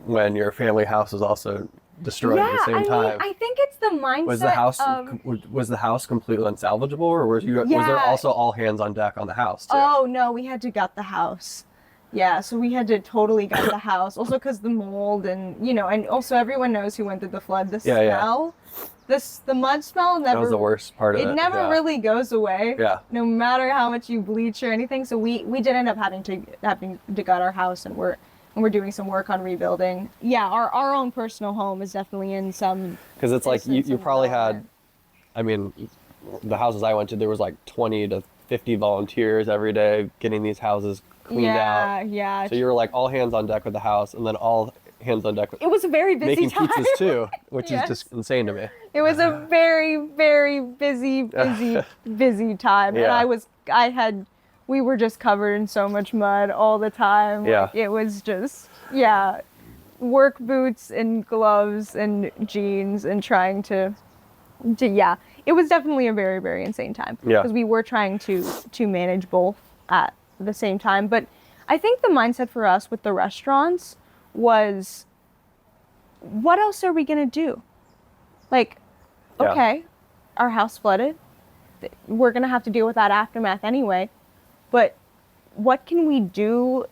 when your family house was also destroyed at the same time. I think it's the mindset was the house completely unsalvageable, or was there also all hands on deck on the house too? Oh no, we had to gut the house. Yeah, so we had to totally gut the house. Also because the mold and also everyone knows who went through the flood. The smell. The mud smell never... That was the worst part of it. It never really goes away. Yeah. No matter how much you bleach or anything. So we did end up having to gut our house, and we're doing some work on rebuilding. Yeah, our own personal home is definitely in some... Because it's like you probably had... the houses I went to, there was 20 to 50 volunteers every day getting these houses cleaned out. Yeah. So you were all hands on deck with the house, and then all hands on deck with... It was a very busy making time. pizzas too, which is just insane to me. It was a very, very busy time. Yeah. And we were just covered in so much mud all the time. Yeah. Like, it was just, yeah, work boots and gloves and jeans and trying to yeah, it was definitely a very, very insane time. Yeah. Because we were trying to manage both at the same time. But I think the mindset for us with the restaurants was, what else are we going to do? Like, Yeah. okay, our house flooded. We're going to have to deal with that aftermath anyway. But what can we do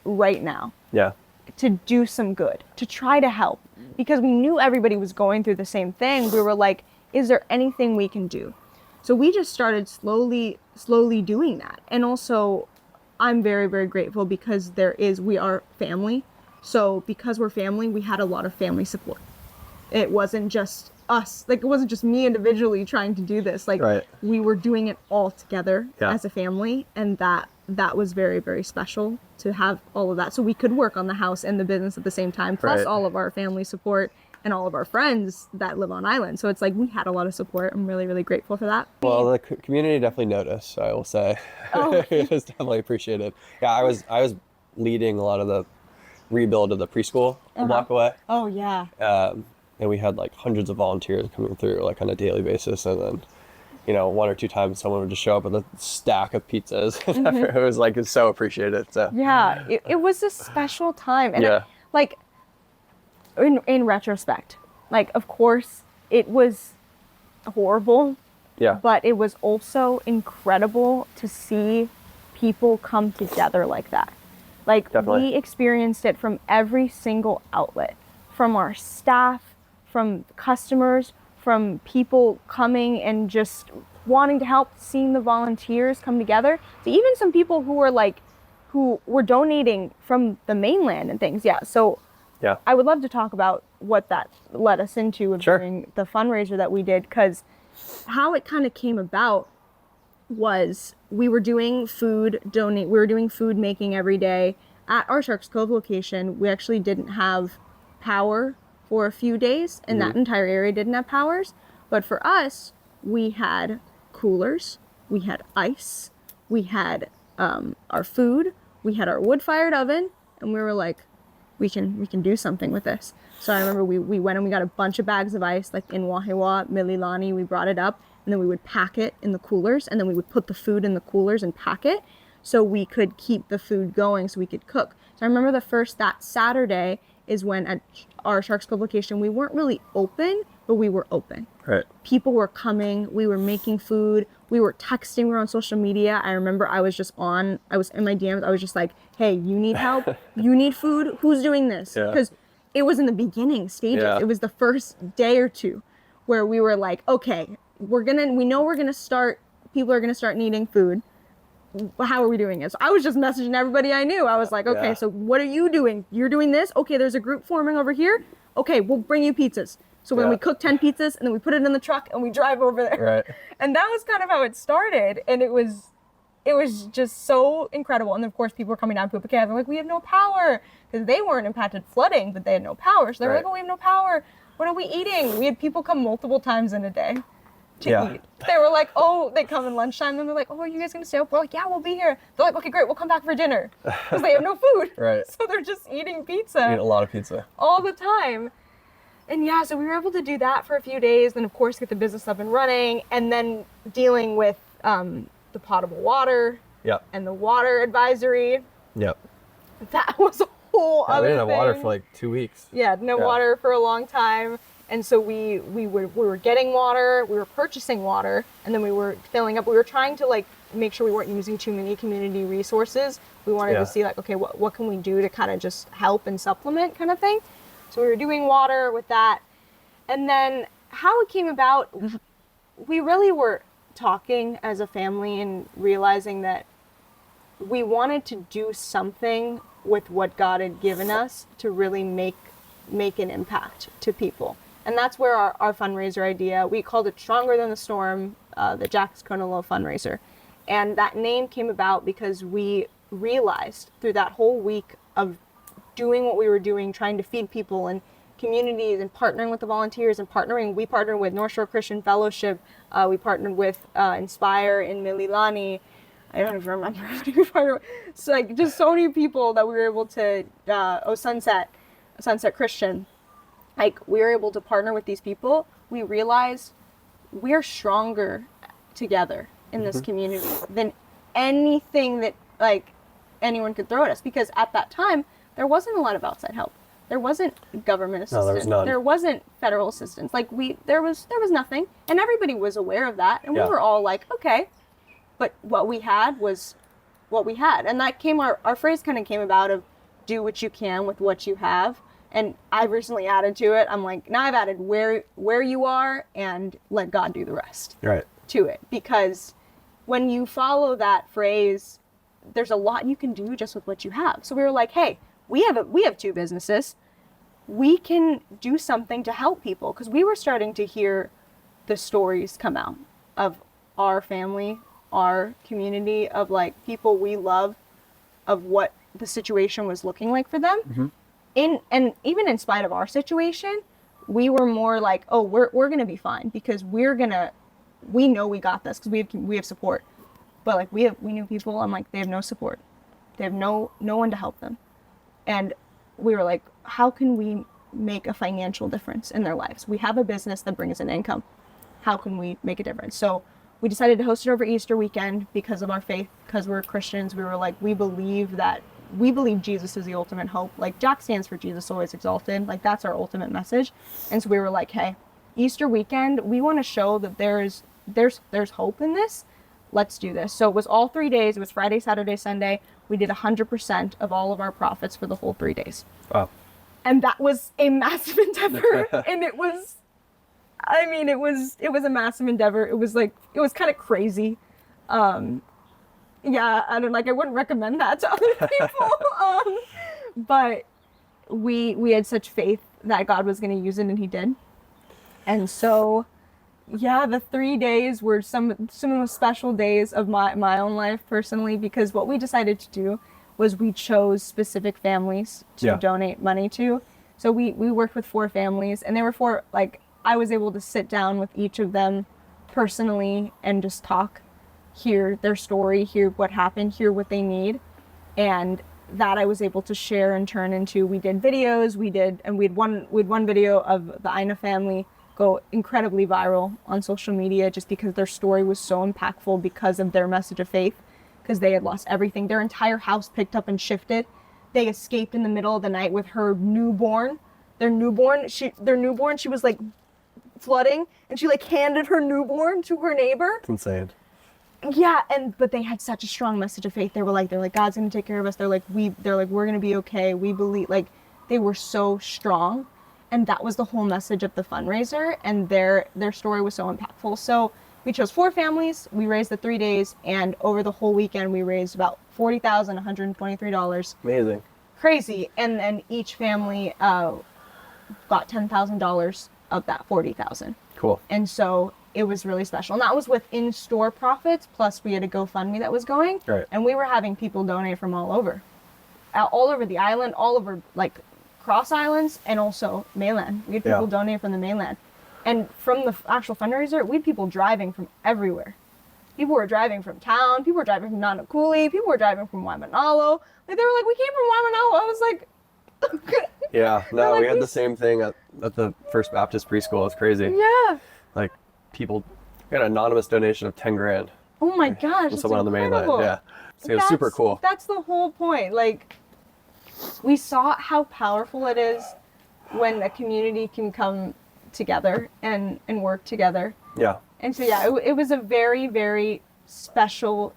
right now Yeah. to do some good, to try to help? Because we knew everybody was going through the same thing. We were like, is there anything we can do? So we just started slowly doing that. And also, I'm very, very grateful because we are family. So because we're family, we had a lot of family support. It wasn't just us, like it wasn't just me individually trying to do this. Like Right. we were doing it all together Yeah. as a family, and that was very, very special to have all of that. So we could work on the house and the business at the same time, plus Right. all of our family support and all of our friends that live on island. So it's like we had a lot of support. I'm really, really grateful for that. Well, the community definitely noticed, I will say. Oh. It was definitely appreciated. Yeah, I was leading a lot of the rebuild of the preschool a block away. Oh yeah. And we had like hundreds of volunteers coming through like on a daily basis. And then, you know, one or two times someone would just show up with a stack of pizzas. It was like, it's so appreciated. So Yeah, it was a special time. And Yeah. like in retrospect, like of course it was horrible, yeah. but it was also incredible to see people come together like that. Like Definitely. we experienced it from every single outlet, from our staff, from customers, from people coming and just wanting to help, seeing the volunteers come together. So even some people who were donating from the mainland and things. Yeah. So Yeah. I would love to talk about what that led us into Sure. during the fundraiser that we did, because how it kind of came about was we were doing food making every day at our Sharks Cove location. We actually didn't have power for a few days, and that entire area didn't have powers. But for us, we had coolers, we had ice, we had our food, we had our wood-fired oven, and we were like, we can do something with this. So I remember we went and we got a bunch of bags of ice, like in Wahiwa, Mililani, we brought it up, and then we would pack it in the coolers, and then we would put the food in the coolers and pack it so we could keep the food going so we could cook. So I remember that Saturday is when at our Sharks Cove location, we weren't really open, but we were open. Right. People were coming, we were making food, we were texting, we were on social media. I remember I was in my DMs, I was just like, hey, you need help? You need food? Who's doing this? Yeah. Because it was in the beginning stages. Yeah. It was the first day or two where we were like, okay, people are gonna start needing food. How are we doing it? So I was just messaging everybody I knew. I was like, okay, Yeah. so what are you doing? You're doing this? Okay, there's a group forming over here. Okay, we'll bring you pizzas. So when Yeah. we cook 10 pizzas and then we put it in the truck and we drive over there. Right. And that was kind of how it started. And it was just so incredible. And then of course people were coming down to Phuket. They're like, we have no power. Because they weren't impacted flooding, but they had no power. So they were Right. like, oh, we have no power. What are we eating? We had people come multiple times in a day to Yeah. eat. They were like, oh, they come in lunchtime and they're like, oh, are you guys gonna stay up? We're like, yeah, we'll be here. They're like, okay, great, we'll come back for dinner. Because they have no food. Right. So they're just eating pizza Eat a lot of pizza. all the time. And yeah, so we were able to do that for a few days, then of course get the business up and running, and then dealing with the potable water Yep. and the water advisory. Yep. That was a whole Yeah, other we didn't have water thing. for like 2 weeks. Yeah, no Yeah. water for a long time. And so we were getting water, we were purchasing water, and then we were filling up. We were trying to like make sure we weren't using too many community resources. We wanted Yeah. to see like, okay, what can we do to kind of just help and supplement kind of thing. So we were doing water with that. And then how it came about, we really were talking as a family and realizing that we wanted to do something with what God had given us to really make an impact to people. And that's where our fundraiser idea, we called it Stronger Than the Storm, the JAX fundraiser. And that name came about because we realized through that whole week of doing what we were doing, trying to feed people and communities and partnering with the volunteers and we partnered with North Shore Christian Fellowship, we partnered with Inspire in Mililani, I don't even remember. So like just so many people that we were able to, Sunset Christian, like we were able to partner with these people. We realized we're stronger together in this community than anything that like anyone could throw at us, because at that time there wasn't a lot of outside help. There wasn't government assistance. No, there was none. There wasn't federal assistance. Like there was nothing, and everybody was aware of that, and we were all like, okay. But what we had was what we had, and that came our phrase kind of came about of do what you can with what you have. And I've recently added to it. I'm like, now I've added where you are and let God do the rest. Right. To it, because when you follow that phrase, there's a lot you can do just with what you have. So we were like, hey, we have 2 businesses. We can do something to help people, because we were starting to hear the stories come out of our family, our community, of like people we love, of what the situation was looking like for them. And even in spite of our situation, we were more like, oh, we're gonna be fine, because we know we got this, because we have support. But like we knew people, I'm like, they have no support. They have no one to help them. And we were like, how can we make a financial difference in their lives? We have a business that brings in income. How can we make a difference? So we decided to host it over Easter weekend because of our faith, because we're Christians. We were like, we believe Jesus is the ultimate hope. Like JAX stands for Jesus Always Exalted. Like that's our ultimate message. And so we were like, hey, Easter weekend, we want to show that there's hope in this. Let's do this. So it was all 3 days. It was Friday, Saturday, Sunday. We did 100% of all of our profits for the whole 3 days. Wow. And that was a massive endeavor. And it was a massive endeavor. It was kind of crazy. Yeah, I wouldn't recommend that to other people. But we had such faith that God was going to use it, and he did. And so, yeah, the 3 days were some of the most special days of my own life personally, because what we decided to do was we chose specific families to donate money to. So we worked with 4 families, and they were 4, like, I was able to sit down with each of them personally and just talk, hear their story, hear what happened, hear what they need. And that I was able to share and turn into, we did videos, we had one video of the Ina family go incredibly viral on social media, just because their story was so impactful because of their message of faith, because they had lost everything. Their entire house picked up and shifted. They escaped in the middle of the night with her newborn. Their newborn, she was like flooding, and she like handed her newborn to her neighbor. It's insane. Yeah, but they had such a strong message of faith. They're like, God's gonna take care of us. They're like, we're gonna be okay. We believe. Like, they were so strong, and that was the whole message of the fundraiser. And their story was so impactful. So we chose 4 families. We raised the 3 days, and over the whole weekend, we raised about $40,123. Amazing. Crazy. And then each family got $10,000 of that $40,000. Cool. And so it was really special. And that was with in-store profits, plus we had a GoFundMe that was going. Right. And we were having people donate from all over the island, all over like cross islands, and also mainland. We had people donate from the mainland. And from the actual fundraiser, we had people driving from everywhere. People were driving from town. People were driving from Nanakuli. People were driving from Waimanalo. Like, they were like, we came from Waimanalo. I was like... Yeah, no, we had the same thing at the First Baptist preschool. It's crazy. Yeah. Like, people, we had an anonymous donation of $10,000. Oh my gosh. From someone on the mainland. Yeah. So it was super cool. That's the whole point. Like, we saw how powerful it is when a community can come together and work together. Yeah. And so, yeah, it was a very, very special,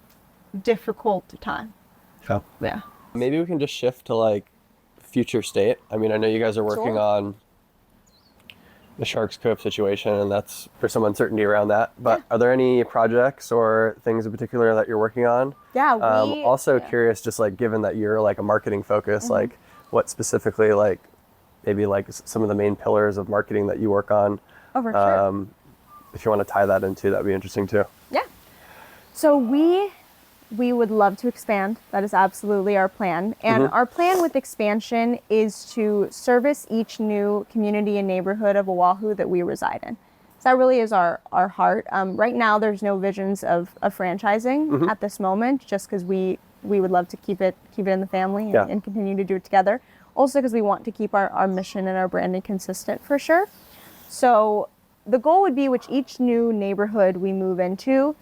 difficult time. Yeah. Maybe we can just shift to like future state. I mean, I know you guys are working on the Sharks Cove situation, and there's some uncertainty around that. But are there any projects or things in particular that you're working on? Yeah. Also curious, just like given that you're like a marketing focus, like what specifically, like maybe like some of the main pillars of marketing that you work on. Oh, for sure. If you want to tie that into, that'd be interesting too. Yeah. So we would love to expand. That is absolutely our plan. And our plan with expansion is to service each new community and neighborhood of Oahu that we reside in. So that really is our heart. Right now, there's no visions of franchising at this moment, just because we would love to keep it in the family and continue to do it together. Also because we want to keep our mission and our branding consistent for sure. So the goal would be with each new neighborhood we move into,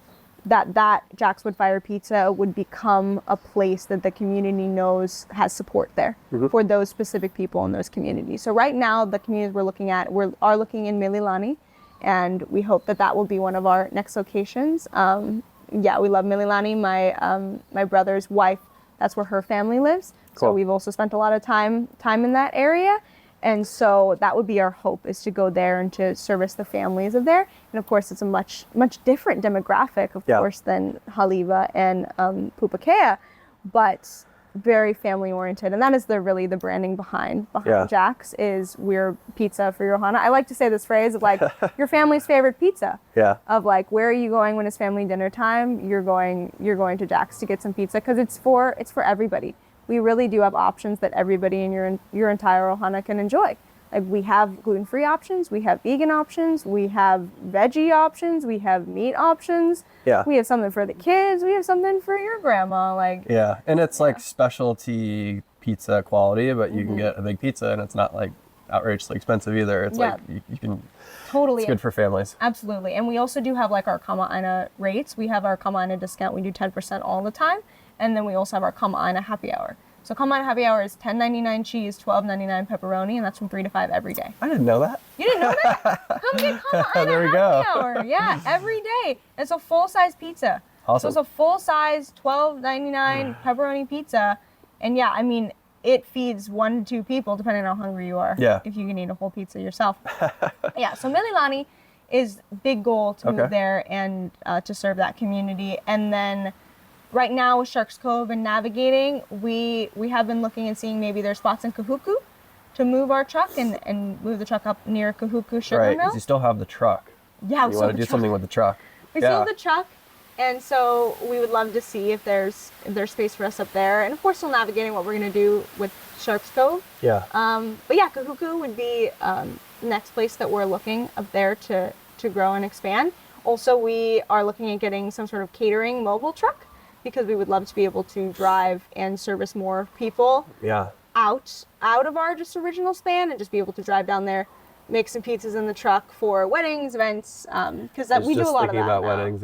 that JAX Wood Fire Pizza would become a place that the community knows has support there for those specific people in those communities. So right now, the communities we're looking at, we are looking in Mililani, and we hope that will be one of our next locations. Yeah, we love Mililani. My brother's wife, that's where her family lives. Cool. So we've also spent a lot of time in that area. And so that would be our hope, is to go there and to service the families of there. And of course, it's a much different demographic, of course, than Haleiwa and Pupukea, but very family oriented. And that is really the branding behind JAX, is we're pizza for your Ohana. I like to say this phrase of like, your family's favorite pizza. Yeah. Of like, where are you going when it's family dinner time? You're going to JAX to get some pizza, because it's for everybody. We really do have options that everybody in your entire Ohana can enjoy. Like, we have gluten-free options, we have vegan options, we have veggie options, we have meat options. Yeah. We have something for the kids, we have something for your grandma. Like, yeah, and it's like specialty pizza quality, but you can get a big pizza and it's not like outrageously expensive either. It's like you can totally. It's good for families. Absolutely. And we also do have like our Kama'aina rates. We have our Kama'aina discount. We do 10% all the time. And then we also have our Kama'aina happy hour. So Kama'aina happy hour is $10.99 cheese, $12.99 pepperoni, and that's from 3 to 5 every day. I didn't know that. You didn't know that? Come get Kama'aina there we go. Happy hour. Yeah, every day. It's a full-size pizza. Awesome. So it's a full-size $12.99 pepperoni pizza. And yeah, I mean, it feeds 1 to 2 people, depending on how hungry you are. Yeah. If you can eat a whole pizza yourself. Yeah, so Mililani is big goal to move there and to serve that community. And then right now with Sharks Cove and navigating, we have been looking and seeing maybe there's spots in Kahuku to move our truck and move the truck up near Kahuku Sugar Mill. Right, because you still have the truck. Yeah, we want to do something with the truck. We still have the truck, and so we would love to see if there's space for us up there. And of course, still navigating what we're going to do with Sharks Cove. Yeah. But yeah, Kahuku would be the next place that we're looking up there to grow and expand. Also, we are looking at getting some sort of catering mobile truck, because we would love to be able to drive and service more people out of our just original span, and just be able to drive down there, make some pizzas in the truck for weddings, events, because we do a lot of that. Just thinking about weddings,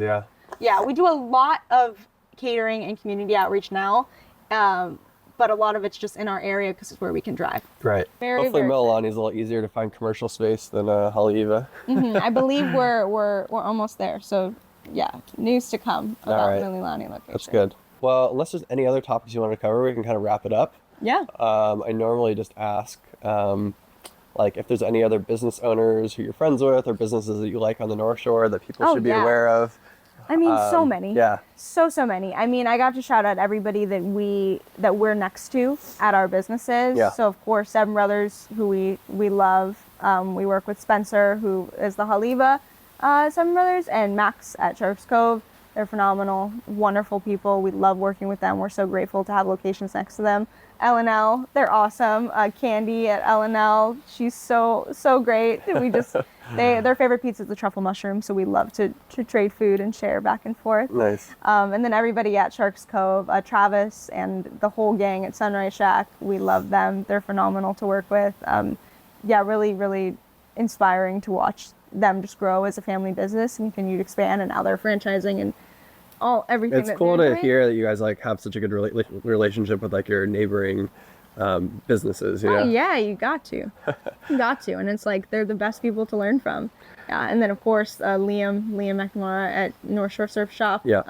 yeah, we do a lot of catering and community outreach now, but a lot of it's just in our area because it's where we can drive. Right. Hopefully Mililani is a little easier to find commercial space than Haleiwa. I believe we're almost there, so yeah, news to come about Mililani location. That's good. Well, unless there's any other topics you want to cover, we can kind of wrap it up. Yeah. I normally just ask, like, if there's any other business owners who you're friends with, or businesses that you like on the North Shore that people should be aware of. I mean, so many. Yeah. So many. I mean, I got to shout out everybody that we're next to at our businesses. Yeah. So of course, Seven Brothers, who we love. We work with Spencer, who is the Haleiwa Seven Brothers, and Max at Sharks Cove. They're phenomenal, wonderful people. We love working with them. We're so grateful to have locations next to them. L&L, they're awesome. Candy at L&L, she's so great. We just their favorite pizza is the truffle mushroom, so we love to trade food and share back and forth. Nice. And then everybody at Sharks Cove, Travis and the whole gang at Sunrise Shack, we love them. They're phenomenal to work with. Yeah, really, really inspiring to watch them just grow as a family business and continue to expand, and now they're franchising and everything. It's cool to hear that you guys like have such a good relationship with like your neighboring businesses. You know? Yeah, you got to, and it's like they're the best people to learn from. And then of course Liam McNamara at North Shore Surf Shop. Yeah.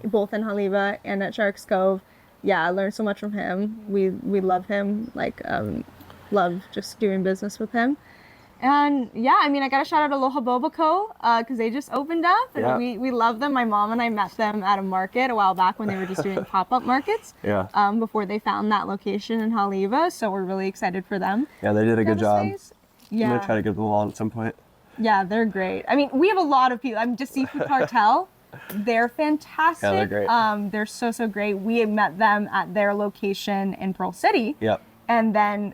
Both in Haleiwa and at Sharks Cove. Yeah, I learned so much from him. We love him. Like love just doing business with him. And yeah, I mean, I got to shout out Aloha Boba Co. Because they just opened up, and we love them. My mom and I met them at a market a while back when they were just doing pop-up markets. Yeah. Before they found that location in Haleiwa, so we're really excited for them. Yeah, they did a good job. Yeah. I'm gonna try to get them along at some point. Yeah, they're great. I mean, we have a lot of people. I'm just Seafood Cartel. They're fantastic. Yeah, they're great. They're so great. We met them at their location in Pearl City. Yep. And then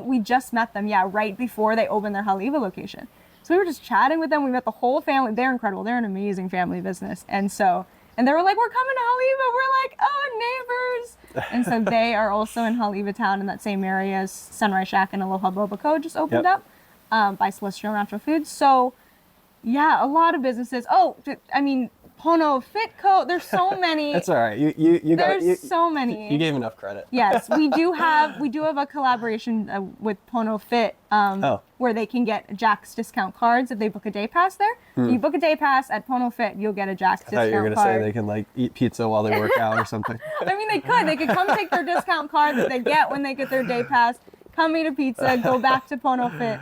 we just met them, right before they opened their Haleiwa location. So we were just chatting with them. We met the whole family. They're incredible. They're an amazing family business. And they were like, we're coming to Haleiwa. We're like, oh, neighbors. And so they are also in Haleiwa town in that same area as Sunrise Shack and Aloha Boba Co. just opened up by Celestial Natural Foods. So yeah, a lot of businesses. Oh, I mean, Pono Fitco. There's so many. That's all right. There's so many. You gave enough credit. Yes, we do have a collaboration with Pono Fit where they can get JAX discount cards if they book a day pass there. If you book a day pass at Pono Fit, you'll get a JAX discount card. I thought you were going to say they can like eat pizza while they work out or something. I mean, they could. They could come take their discount card that they get when they get their day pass, come eat a pizza, go back to Pono Fit.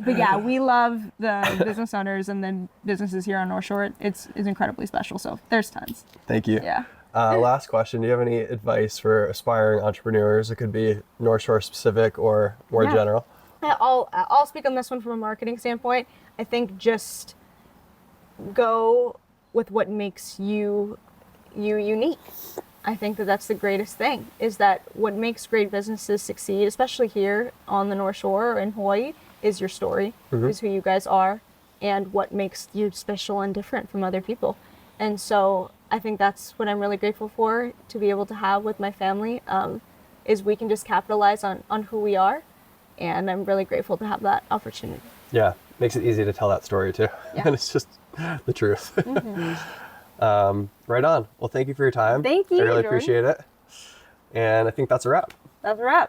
But yeah, we love the business owners and then businesses here on North Shore. It's incredibly special. So there's tons. Thank you. Yeah. Last question. Do you have any advice for aspiring entrepreneurs? It could be North Shore specific or more general. I'll speak on this one from a marketing standpoint. I think just go with what makes you unique. I think that's the greatest thing, is that what makes great businesses succeed, especially here on the North Shore or in Hawaii, is your story, is who you guys are, and what makes you special and different from other people. And so I think that's what I'm really grateful for, to be able to have with my family, is we can just capitalize on who we are. And I'm really grateful to have that opportunity. Yeah, makes it easy to tell that story too. Yeah. And it's just the truth. Right on. Well, thank you for your time. Thank you, I really Jordan. appreciate it. And I think that's a wrap. That's a wrap.